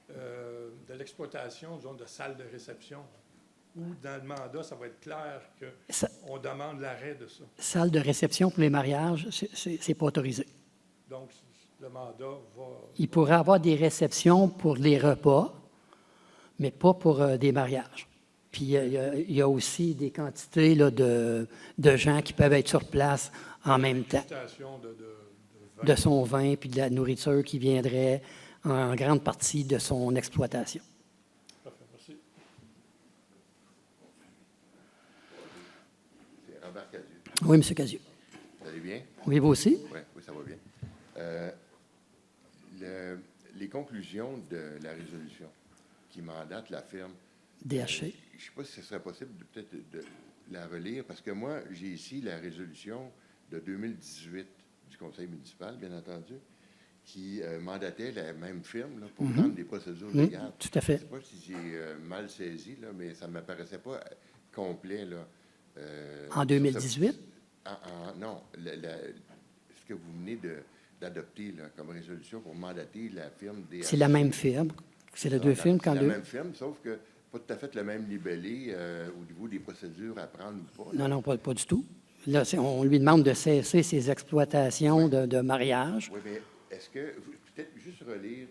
de l'exploitation, disons, de salles de réception? Ou dans le mandat, ça va être clair qu'on demande l'arrêt de ça? Salle de réception pour les mariages, c'est pas autorisé. Donc, le mandat va... Il pourrait avoir des réceptions pour les repas, mais pas pour des mariages. Puis il y a aussi des quantités là, de gens qui peuvent être sur place en même temps. Station de vin. De son vin puis de la nourriture qui viendrait en grande partie de son exploitation. Parfait, merci. C'est Robert Cadieux. Oui, M. Cadieux. Vous allez bien? Oui, vous aussi? Oui, ça va bien. Les conclusions de la résolution qui mandate la firme, DHC. je ne sais pas si ce serait possible peut-être de la relire, parce que moi, j'ai ici la résolution de 2018 du conseil municipal, bien entendu, qui mandatait la même firme là, pour prendre des procédures légales. Tout à fait. Je ne sais pas si j'ai mal saisi, là, mais ça ne m'apparaissait pas complet. Là, En 2018? Non, ce que vous venez d'adopter là, comme résolution pour mandater la firme DHC. C'est la même firme. C'est les deux firmes quand C'est deux. la même firme, sauf que pas tout à fait le même libellé au niveau des procédures à prendre ou pas. là. Non, pas du tout. Là, on lui demande de cesser ses exploitations de mariage. Oui, mais est-ce que, peut-être juste relire,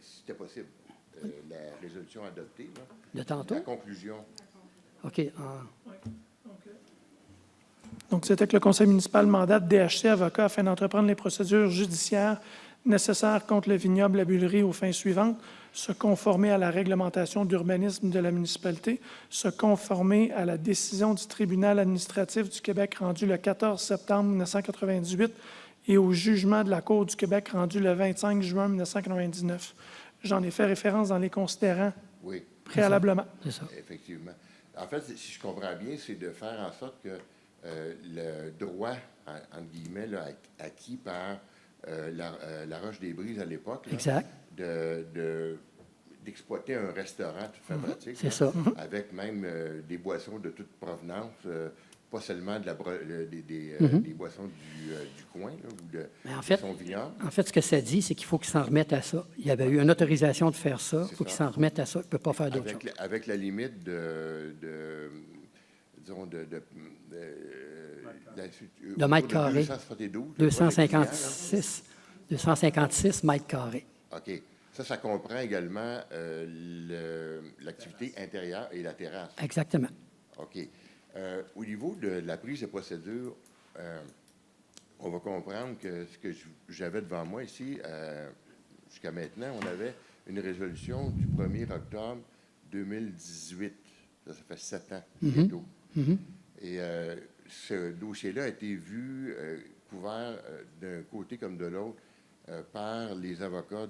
si c'était possible, la résolution adoptée, là, De tantôt? la conclusion. OK. Donc, c'était que le conseil municipal mandate DHC avocat afin d'entreprendre les procédures judiciaires nécessaires contre le vignoble La Bullerie aux fins suivantes: se conformer à la réglementation d'urbanisme de la municipalité, se conformer à la décision du tribunal administratif du Québec rendue le 14 septembre 1998 et au jugement de la Cour du Québec rendu le 25 juin 1999. J'en ai fait référence dans les considérants Oui, préalablement. C'est ça. effectivement. En fait, si je comprends bien, c'est de faire en sorte que le droit, entre guillemets, là, acquis par la Roche-des-Brises à l'époque, là, Exact. d'exploiter un restaurant, toute fin pratique, C'est là, ça. avec même des boissons de toute provenance, pas seulement des boissons du coin là, ou de Mais en fait, son vignoble. En fait, ce que ça dit, c'est qu'il faut qu'il s'en remette à ça. Il y avait eu une autorisation de faire ça. Il faut qu'il s'en remette à ça. Il ne peut pas faire d'autre chose. Avec la limite de mètres carrés. 272, 256 mètres carrés. OK. Ça comprend également l'activité intérieure et la terrasse. Exactement. OK. Au niveau de la prise de procédure, on va comprendre que ce que j'avais devant moi ici, jusqu'à maintenant, on avait une résolution du 1er octobre 2018. Ça fait 7 ans bientôt. Et ce dossier-là a été vu, couvert d'un côté comme de l'autre, par les avocats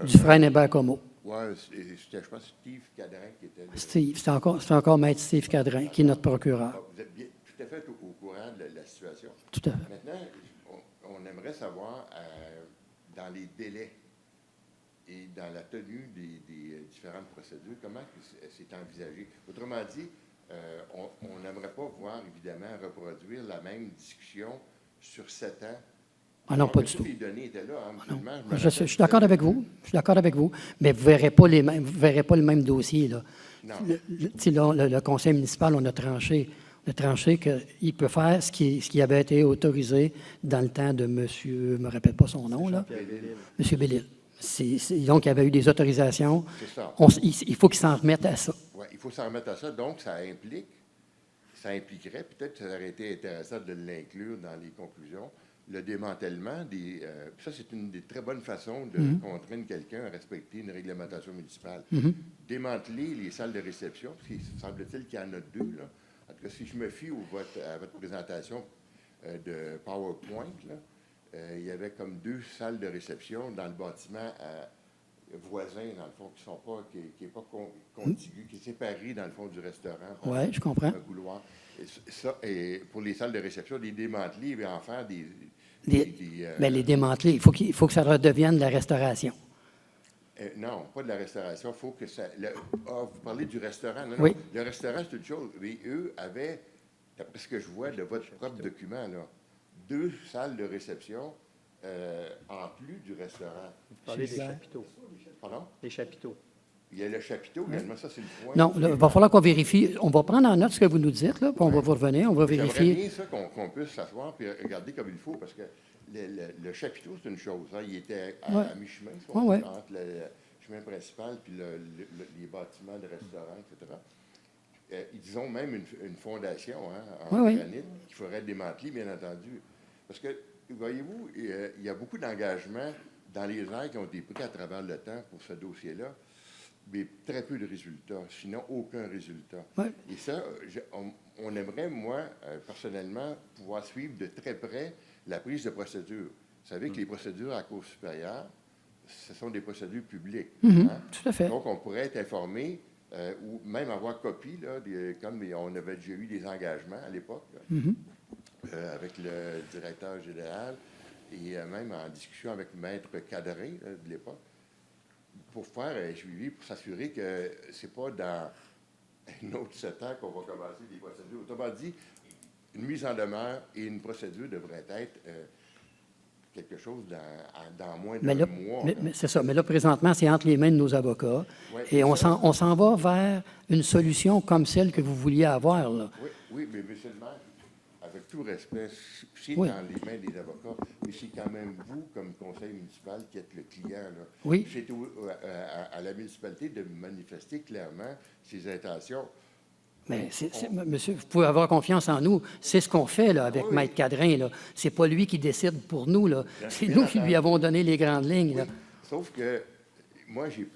Dufresne et Bercomo. Oui, c'était, je pense, Steve Cadrin qui était... Steve, c'est encore Maître Steve Cadrin, qui est notre procureur. Vous êtes tout à fait au courant de la situation. Tout à fait. Maintenant, on aimerait savoir, dans les délais et dans la tenue des différentes procédures, comment c'est envisagé. Autrement dit, on n'aimerait pas voir, évidemment, reproduire la même discussion sur 7 ans. Ah non, pas du Toutes tout. les données étaient là, hein, Non. musulman, me Je rappelle suis d'accord avec vous. Je suis d'accord avec vous. Mais vous ne verrez pas le même dossier. Là. Non. Le conseil municipal, on a tranché. On a tranché qu'il peut faire ce qui avait été autorisé dans le temps de monsieur, je ne me rappelle pas son nom, là. M. Bellil. Donc, il y avait eu des autorisations. C'est ça. Il faut qu'il s'en remette à ça. Ouais, il faut s'en remettre à ça. Donc, ça impliquerait, peut-être que ça aurait été intéressant de l'inclure dans les conclusions, le démantèlement des... ça, c'est une des très bonnes façons de contraindre quelqu'un à respecter une réglementation municipale. Démanteler les salles de réception, parce qu'il semble-t-il qu'il y en a 2, là. En tout cas, si je me fie à votre présentation de PowerPoint, là, il y avait comme 2 salles de réception dans le bâtiment voisin, dans le fond, qui n'est pas contigu, qui est séparé, dans le fond, du restaurant. Oui, je comprends. Un couloir. Et pour les salles de réception, les démanteler et en faire des les démanteler, il faut que ça redevienne de la restauration. non, pas de la restauration. Il faut que ça... vous parlez du restaurant. Non, Oui. non. Le restaurant, c'est une chose. Mais eux avaient, d'après ce que je vois de votre propre document, là, 2 salles de réception en plus du restaurant. Vous parlez des chapiteaux. Pardon? Les chapiteaux. Il y a le chapiteau également, ça, c'est le point. Non, il va falloir qu'on vérifie. On va prendre en note ce que vous nous dites, là, puis on va vous revenir, on va J'aimerais vérifier. bien ça qu'on puisse s'asseoir et regarder comme il faut, parce que le chapiteau, c'est une chose. Hein, il était à mi-chemin, si on dit, entre le chemin principal puis les bâtiments de restaurants, etc. Ils ont même une fondation en granit qu'il faudrait démanteler, bien entendu. Parce que, voyez-vous, il y a beaucoup d'engagements dans les airs qui ont été pris à travers le temps pour ce dossier-là, mais très peu de résultats, sinon aucun résultat. Ouais. Et ça, on aimerait, moi, personnellement, pouvoir suivre de très près la prise de procédure. Vous savez que les procédures à la Cour supérieure, ce sont des procédures publiques. Hein? Tout à fait. Donc, on pourrait être informé ou même avoir copie, là, comme on avait déjà eu des engagements à l'époque, avec le directeur général et même en discussion avec Maître Cadré de l'époque, pour faire un suivi, pour s'assurer que ce n'est pas dans un autre 7 ans qu'on va commencer des procédures. Autrement dit, une mise en demeure et une procédure devraient être quelque chose dans moins d'un mois. Mais c'est ça. Mais là, présentement, c'est entre les mains de nos avocats. Ouais, Et on s'en va vers une solution comme celle que vous vouliez avoir, là. Oui, mais monsieur le maire, avec tout respect, c'est Oui. dans les mains des avocats, mais c'est quand même vous, comme conseil municipal, qui êtes le client. Là. Oui. C'est à la municipalité de manifester clairement ses intentions. Mais, monsieur, vous pouvez avoir confiance en nous. C'est ce qu'on fait là, avec Maître Cadrin. Là. C'est pas lui qui décide pour nous. Là. C'est nous qui lui avons donné les grandes lignes. Là. Oui. Sauf que moi, j'ai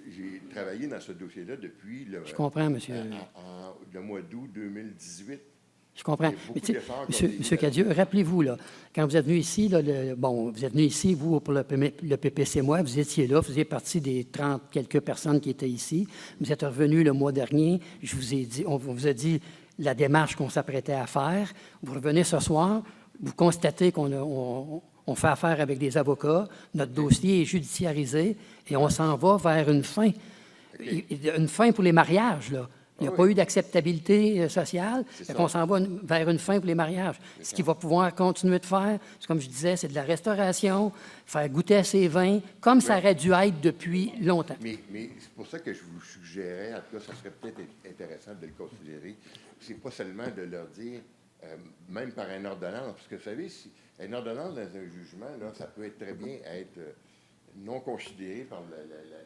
travaillé dans ce dossier-là depuis Je comprends, monsieur. le mois d'août 2018. Je comprends. Mais, monsieur Cadieux, rappelez-vous, là, quand vous êtes venu ici, là, vous êtes venu ici, vous, pour le PPC, moi, vous étiez là, vous faisiez partie des 30 quelques personnes qui étaient ici. Vous êtes revenu le mois dernier, on vous a dit la démarche qu'on s'apprêtait à faire. Vous revenez ce soir, vous constatez qu'on fait affaire avec des avocats, notre dossier est judiciarisé et on s'en va vers une fin. Une fin pour les mariages, là. Il n'y a pas eu d'acceptabilité sociale. On s'en va vers une fin pour les mariages. Ce qu'il va pouvoir continuer de faire, comme je disais, c'est de la restauration, faire goûter à ses vins, comme ça aurait dû être depuis longtemps. Mais c'est pour ça que je vous suggérais, en tout cas, ça serait peut-être intéressant de le considérer. C'est pas seulement de leur dire, même par une ordonnance, parce que vous savez, une ordonnance dans un jugement, là, ça peut être très bien être non considéré par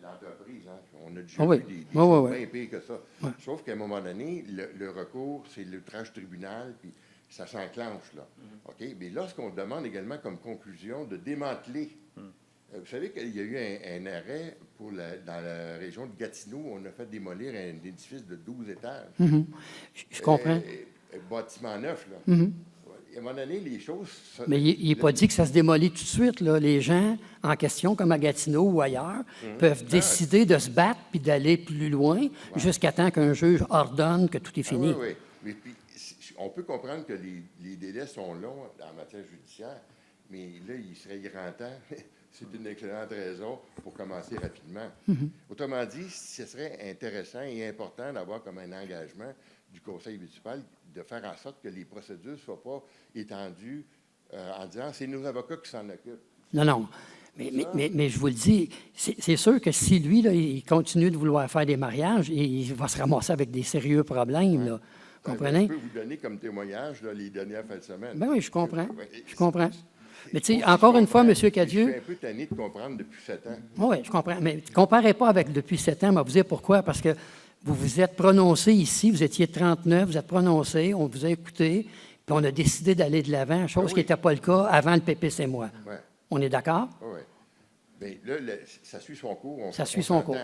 l'entreprise. Hein. On a déjà vu des choses bien pires que ça. Ouais. Sauf qu'à un moment donné, le recours, c'est l'outrage tribunal, puis ça s'enclenche. Là. OK? Mais lorsqu'on demande également comme conclusion de démanteler, vous savez qu'il y a eu un arrêt dans la région de Gatineau, on a fait démolir un édifice de 12 étages. Je comprends. Bâtiment neuf, là. à un moment donné, les choses... Mais il n'est pas dit que ça se démolit tout de suite, là. Les gens en question, comme à Gatineau ou ailleurs, peuvent décider de se battre puis d'aller plus loin jusqu'à temps qu'un juge ordonne que tout est fini. Oui, oui. Mais puis, on peut comprendre que les délais sont longs en matière judiciaire, mais là, il serait grand temps. C'est une excellente raison pour commencer rapidement. Autrement dit, ce serait intéressant et important d'avoir comme un engagement du conseil municipal de faire en sorte que les procédures ne soient pas étendues en disant « c'est nos avocats qui s'en occupent ». Non, non. Mais je vous le dis, c'est sûr que si lui, là, il continue de vouloir faire des mariages, il va se ramasser avec des sérieux problèmes, là. Comprenez? Je peux vous donner comme témoignage là, les dernières fins de semaine. Ben oui, je comprends. Oui. Je comprends. Mais tu sais, encore une fois, M. Je Cadieux... suis un peu tanné de comprendre depuis 7 ans. Oui, je comprends. Mais ne comparez pas avec depuis 7 ans. Je vais vous dire pourquoi. Parce que vous vous êtes prononcé ici, vous étiez 39, vous êtes prononcé, on vous a écouté, puis on a décidé d'aller de l'avant, chose qui n'était pas le cas avant le PPC et moi. Ouais. On est d'accord? Oui. Mais là, ça suit son cours. Ça suit son cours.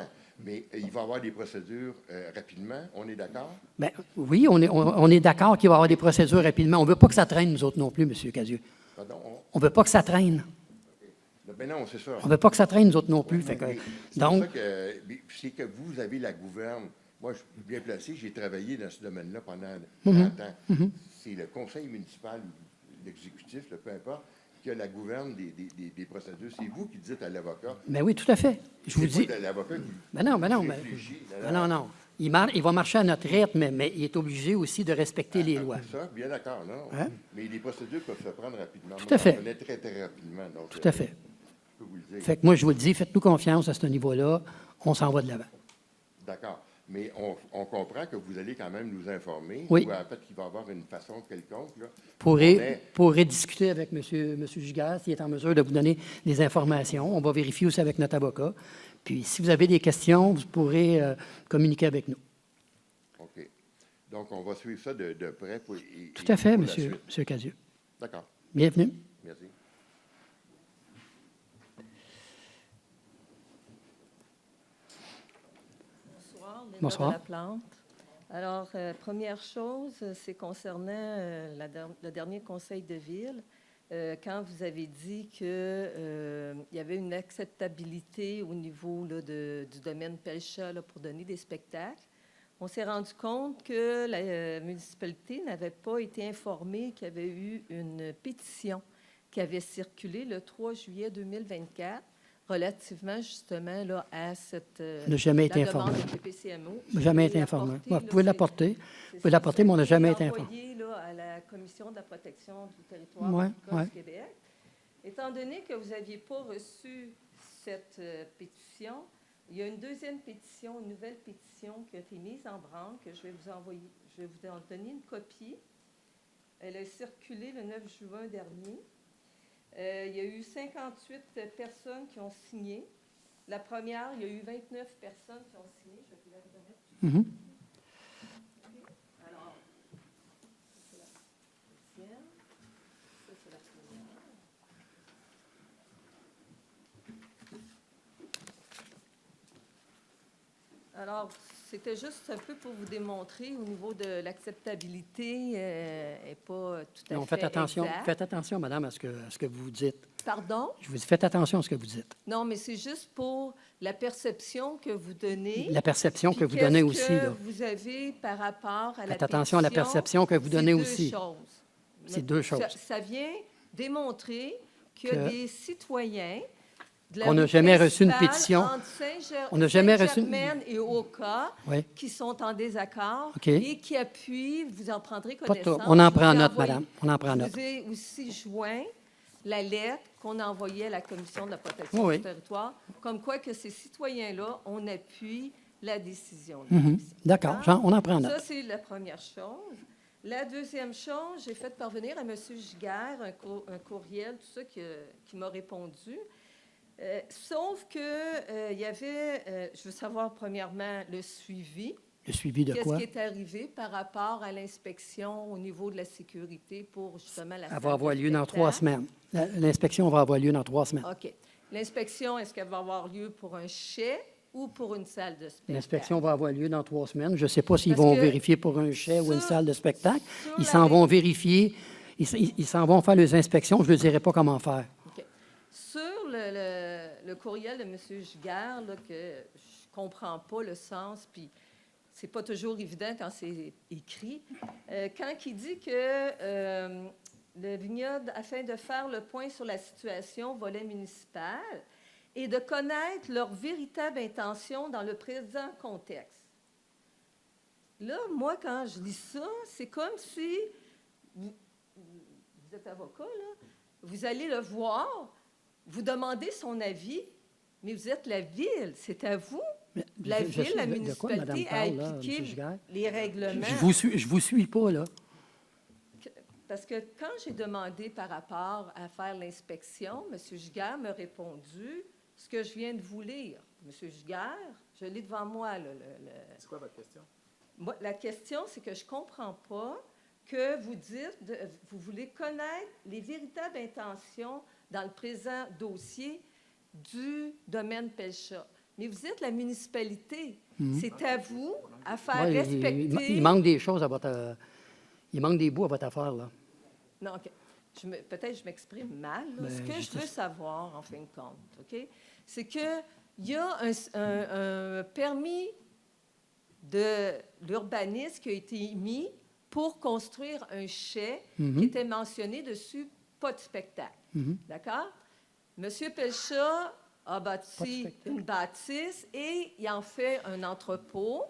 Mais il va y avoir des procédures rapidement. On est d'accord? Bien, oui, on est d'accord qu'il va y avoir des procédures rapidement. On ne veut pas que ça traîne, nous autres non plus, M. Cadieux. Pardon? On ne veut pas que ça traîne. Ben non, c'est ça. On ne veut pas que ça traîne, nous autres non plus. Fait que, C'est donc, pour ça que c'est que vous avez la gouverne. Moi, je suis bien placé. J'ai travaillé dans ce domaine-là pendant 30 ans. C'est le conseil municipal, l'exécutif, peu importe, qui a la gouverne des procédures. C'est vous qui dites à l'avocat. ben oui, tout à fait. Je vous dis. C'est l'avocat qui Ben non. réfléchit. Non. Il va marcher à notre rythme, mais il est obligé aussi de respecter les lois. Ça, bien d'accord, non? Hein? Mais les procédures peuvent se prendre rapidement. Tout à fait. On connaît très, très rapidement. Donc, Tout à fait. je peux vous le dire. Fait que moi, je vous le dis, faites-nous confiance à ce niveau-là. On s'en va de l'avant. D'accord. Mais on comprend que vous allez quand même nous informer. Oui. Ou en fait, qu'il va y avoir une façon quelconque. Là, Pourrez discuter avec M. Giguère s'il est en mesure de vous donner des informations. On va vérifier aussi avec notre avocat. Puis, si vous avez des questions, vous pourrez communiquer avec nous. OK. Donc, on va suivre ça de près. Tout à fait, pour M. la suite. Cadieux. D'accord. Bienvenue. Merci. Bonsoir, Linda Bonsoir. de la Plante. Alors, première chose, c'est concernant le dernier conseil de ville. Quand vous avez dit qu'il y avait une acceptabilité au niveau là, du domaine Pelcha là, pour donner des spectacles, on s'est rendu compte que la municipalité n'avait pas été informée qu'il y avait eu une pétition qui avait circulé le 3 juillet 2024 relativement justement là, à cette n'a jamais été la demande informé. de PPCMO. Jamais été informé. Ouais, vous pouvez l'apporter. Vous pouvez l'apporter, mais on n'a jamais été informé. Envoyé là, à la Commission de la protection du territoire Ouais, agricole ouais. du Québec. Étant donné que vous n'aviez pas reçu cette pétition, il y a une deuxième pétition, une nouvelle pétition qui a été mise en branle, que je vais vous envoyer. Je vais vous en donner une copie. Elle a circulé le 9 juin dernier. Il y a eu 58 personnes qui ont signé. La première, il y a eu 29 personnes qui ont signé. Je vais vous la remettre. Mhm. Alors, ça, c'est la deuxième. Ça, c'est la première. Alors, c'était juste un peu pour vous démontrer au niveau de l'acceptabilité n'est pas tout à Non, fait faites attention, madame, à ce que vous dites. Pardon? Je vous dis, faites attention à ce que vous dites. Non, mais c'est juste pour la perception que vous donnez. La perception Puis que vous donnez qu'est-ce aussi. que Là. vous avez par rapport à la Faites attention à la pétition, perception que vous donnez c'est aussi. Deux choses. C'est deux choses. Ça vient démontrer qu'il y a Que- des citoyens de la Qu'on n'a rue jamais reçu une principale pétition. entre On n'a jamais reçu une- Saint-Germain et Oka Oui. qui sont en désaccord OK. et qui appuient, vous en prendrez Pas de connaissance. trouble. On en Je vous prend ai note, envoyé- madame. On en prend Je note. vous ai aussi joint la lettre qu'on a envoyée à la Commission de la protection Oui. du territoire, comme quoi que ces citoyens-là, on appuie la décision. Mhm. D'accord, on en prend Ça, note. c'est la première chose. La deuxième chose, j'ai fait parvenir à M. Giguère un courriel, tout ça, qui m'a répondu. Sauf que il y avait, je veux savoir premièrement le suivi. Le suivi de Qu'est-ce quoi? qui est arrivé par rapport à l'inspection au niveau de la sécurité pour justement la Elle salle va avoir de lieu dans 3 spectacle? semaines. L'inspection va avoir lieu dans 3 semaines. OK. L'inspection, est-ce qu'elle va avoir lieu pour un chai ou pour une salle de spectacle? L'inspection va avoir lieu dans 3 semaines. Je ne sais pas s'ils Parce vont que vérifier pour un chai ou une sur- salle de spectacle. sur Ils la s'en ré- vont vérifier. Ils s'en vont faire les inspections, je ne leur dirai pas comment faire. OK. Sur le courriel de M. Giguère, là, que je ne comprends pas le sens, puis c'est pas toujours évident quand c'est écrit, quand il dit que le Vignoble, afin de faire le point sur la situation volet municipal et de connaître leur véritable intention dans le présent contexte. Là, moi, quand je lis ça, c'est comme si vous êtes avocat, là, vous allez le voir, vous demandez son avis, mais vous êtes la ville, c'est à vous, la ville, la municipalité, à appliquer les règlements. Je vous suis pas, là. Parce que quand j'ai demandé par rapport à faire l'inspection, M. Giguère m'a répondu ce que je viens de vous lire. M. Giguère, je l'ai devant moi. C'est quoi votre question? Moi, la question, c'est que je ne comprends pas que vous dites, vous voulez connaître les véritables intentions dans le présent dossier du domaine Pelcha. Mais vous êtes la municipalité. C'est à vous à faire Ouais, respecter... il manque des choses à votre... il manque des bouts à votre affaire, là. Non, OK. Peut-être que je m'exprime mal. Là. Ben, Ce que je veux savoir, en fin de compte, OK, c'est qu'il y a un permis de l'urbanisme qui a été émis pour construire un chai qui était mentionné dessus, pas de spectacle. D'accord? M. Pelcha a bâti une bâtisse et il en fait un entrepôt.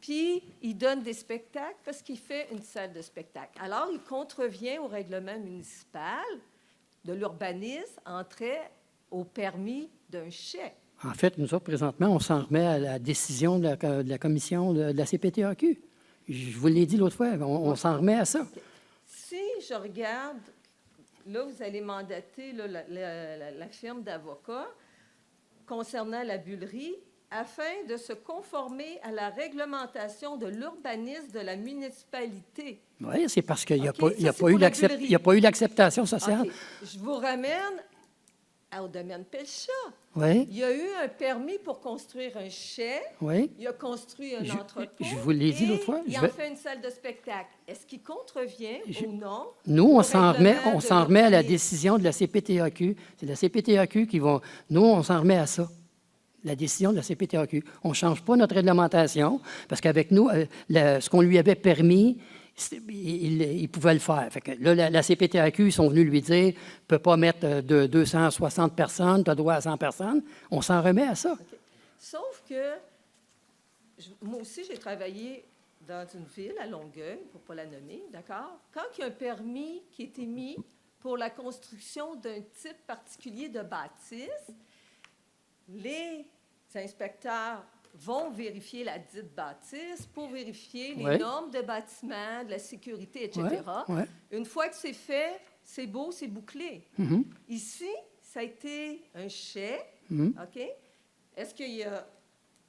Puis, il donne des spectacles parce qu'il fait une salle de spectacle. Alors, il contrevient au règlement municipal de l'urbanisme, entrait au permis d'un chai. En fait, nous autres, présentement, on s'en remet à la décision de la commission de la CPTAQ. Je vous l'ai dit l'autre fois, on s'en remet à ça. Okay. Si je regarde, là, vous allez mandater là, la firme d'avocats concernant la bullerie, afin de se conformer à la réglementation de l'urbanisme de la municipalité. Oui, c'est parce qu'il n'y a, Okay, a pas eu l'acceptation sociale. Okay. Je vous ramène au domaine Pelcha. Oui. Il y a eu un permis pour construire un chai. Oui. Il a construit un entrepôt. Je vous l'ai dit l'autre fois. Il en fait une salle de spectacle. Est-ce qu'il contrevient ou non? Nous, on s'en remet à la décision de la CPTAQ. C'est la CPTAQ qui va... Nous, on s'en remet à ça. La décision de la CPTAQ. On ne change pas notre réglementation parce qu'avec nous, ce qu'on lui avait permis, il pouvait le faire. Fait que là, la CPTAQ, ils sont venus lui dire, tu ne peux pas mettre de 260 personnes, tu as droit à 100 personnes. On s'en remet à ça. Okay. Sauf que, moi aussi, j'ai travaillé dans une ville, à Longueuil, pour ne pas la nommer, d'accord? Quand il y a un permis qui est émis pour la construction d'un type particulier de bâtisse, les inspecteurs vont vérifier la dite bâtisse pour vérifier les normes de bâtiment, de la sécurité, etc. Ouais. Une fois que c'est fait, c'est beau, c'est bouclé. Ici, ça a été un chai, OK? Est-ce qu'il y a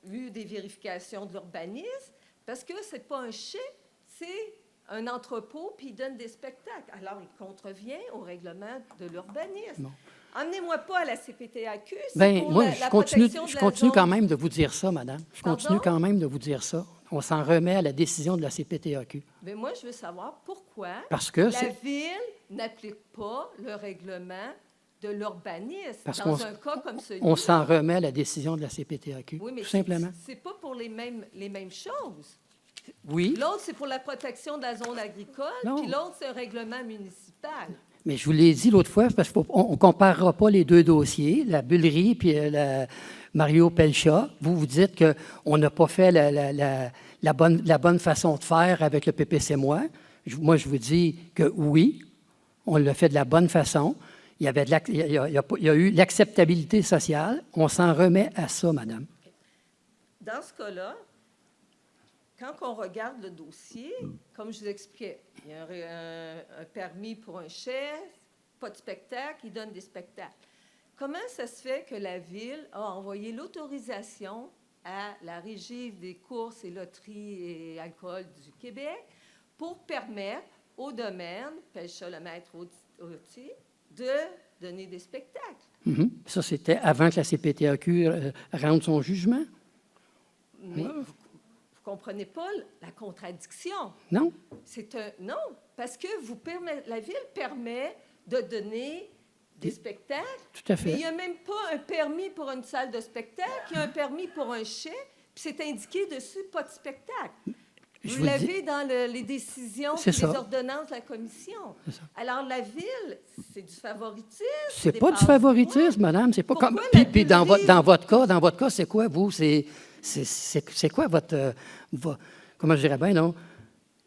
eu des vérifications de l'urbanisme? Parce que ce n'est pas un chai, c'est un entrepôt, puis il donne des spectacles. Alors, il contrevient au règlement de l'urbanisme. Emmenez-moi pas à la CPTAQ. Moi, je continue quand même de vous dire ça, madame. Je continue quand même de vous dire ça. On s'en remet à la décision de la CPTAQ. Mais moi, je veux savoir pourquoi la ville n'applique pas le règlement de l'urbanisme dans un cas comme celui-là. On s'en remet à la décision de la CPTAQ, oui, mais tout simplement. C'est pas pour les mêmes choses. Oui. L'autre, c'est pour la protection de la zone agricole, puis l'autre, c'est un règlement municipal. Mais je vous l'ai dit l'autre fois, parce qu'on ne comparera pas les deux dossiers, la Bullerie puis la Mario Pelcha. Vous dites qu'on n'a pas fait la bonne façon de faire avec le PPC-moi. Moi, je vous dis que oui, on l'a fait de la bonne façon. Il y a eu l'acceptabilité sociale. On s'en remet à ça, madame. Dans ce cas-là, quand on regarde le dossier, comme je vous expliquais, il y a un permis pour un chef, pas de spectacle, il donne des spectacles. Comment ça se fait que la Ville a envoyé l'autorisation à la Régie des courses et loteries et alcool du Québec pour permettre au domaine, Pelcha-Lemaître Outil, de donner des spectacles? Ça, c'était avant que la CPTAQ rende son jugement. Mais vous comprenez pas la contradiction. Non? Non, parce que la Ville permet de donner des spectacles. Tout à Mais fait. il n'y a même pas un permis pour une salle de spectacle, il y a un permis pour un chai, puis c'est indiqué dessus, pas de spectacle. Je Vous vous le l'avez dans les décisions, C'est puis ça. les ordonnances de la Commission. C'est ça. Alors, la Ville, c'est du favoritisme. C'est des pas du passe-droits. favoritisme, madame. C'est pas Pourquoi comme. la Puis dans Bullerie- votre cas, c'est quoi, vous? C'est quoi votre. Comment je dirais bien, non?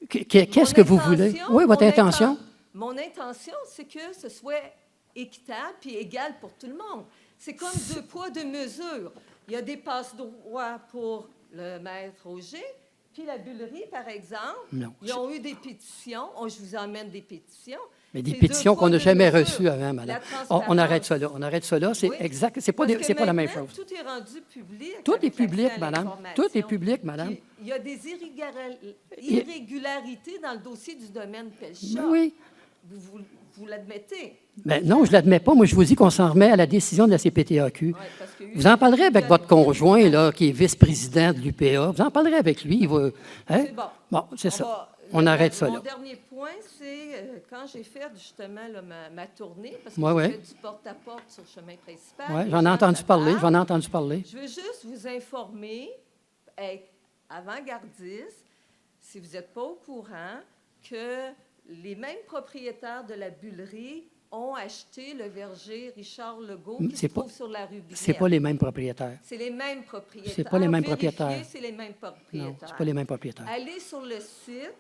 Qu'est-ce que vous voulez? Oui, votre intention? Mon intention, c'est que ce soit équitable puis égal pour tout le monde. C'est comme deux poids, deux mesures. Il y a des passe-droits pour le maître Auger, puis la Bullerie, par exemple. Non. Ils ont eu des pétitions. Je vous emmène des pétitions. Mais des C'est pétitions deux poids, qu'on n'a deux jamais mesures. reçues avant, madame. La On arrête ça transparence. là. On arrête ça là. C'est Oui. exact. C'est pas, Parce que c'est pas la même maintenant, chose. Tout est rendu public. Tout est avec l'accès public, à madame. l'information. Tout est public, madame. Puis, il y a des irrégularités dans le dossier du domaine Pelchat. Ben oui. Vous l'admettez. Ben non, je ne l'admets pas. Moi, je vous dis qu'on s'en remet à la décision de la CPTAQ. Ouais, parce qu'il y a eu Vous en parlerez avec des votre conjoint, là, qui est vice-président de l'UPA. Vous en parlerez avec lui. Il va, hein? C'est bon. Bon, c'est ça. va- On arrête ça, Mon là. dernier point, c'est quand j'ai fait justement là, ma tournée, parce que Ouais, j'ai ouais. fait du porte-à-porte sur le chemin principal. Ouais, les j'en ai gens entendu se parler. parlent. J'en ai entendu parler. Je veux juste vous informer, être avant-gardiste, si vous n'êtes pas au courant, que les mêmes propriétaires de la Bullerie ont acheté le verger Richard Legault qui se C'est pas- trouve sur la rue Binette. C'est pas les mêmes propriétaires. C'est les mêmes propriétaires. C'est pas les mêmes Vérifiez, propriétaires. c'est les mêmes propriétaires. Non, c'est pas les mêmes propriétaires. Allez sur le site.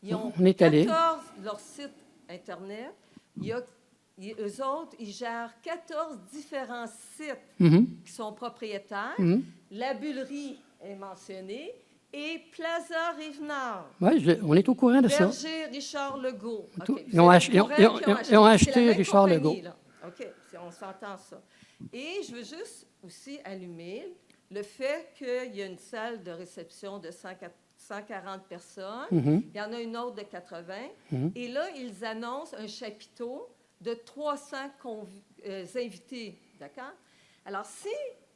Ils ont On est allé. 14, leur site Internet. Eux autres, ils gèrent 14 différents sites Mhm. qui sont propriétaires. Mhm. La Bullerie est mentionnée et Plaza Rive-Nord. Oui, on est au courant de ça. Berger Richard Legault. Tout- OK. ils ont Vous êtes ach- ils ont- au courant ils ont- qu'ils ils ont acheté c'est la même Richard compagnie, Legault. là. OK, on s'entend ça. Et je veux juste aussi allumer le fait qu'il y a une salle de réception de 140 personnes. Mhm. Il y en a une autre de 80. Mhm. Et là, ils annoncent un chapiteau de 300 invités. D'accord? Alors, si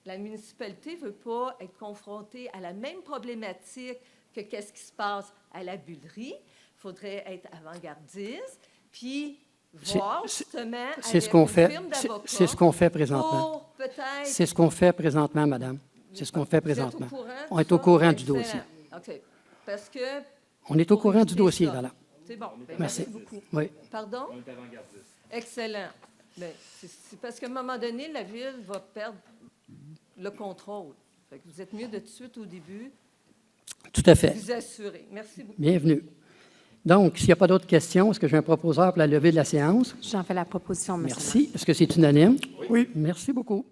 la municipalité ne veut pas être confrontée à la même problématique que qu'est-ce qui se passe à la Bullerie, il faudrait être avant-gardiste, puis voir C'est- justement C'est avec ce qu'on une fait. firme C'est d'avocats ce qu'on fait présentement. pour peut-être... C'est ce qu'on fait présentement, madame. C'est ce qu'on fait Vous êtes au présentement. courant de On est ça? au courant du Excellent. dossier. OK. Parce que... On est au pour courant du éviter dossier, ça. voilà. C'est bon. Ben, Merci. beaucoup. Oui. Pardon? Excellent. Ben, c'est parce qu'à un moment donné, la Ville va perdre le contrôle. Fait que vous êtes mieux de tout de suite au début Tout à fait. vous assurer. Merci beaucoup. Bienvenue. Donc, s'il n'y a pas d'autres questions, est-ce que j'ai un proposeur pour la levée de la séance? J'en fais la proposition, monsieur. Merci. Est-ce que c'est unanime? Oui. Merci beaucoup.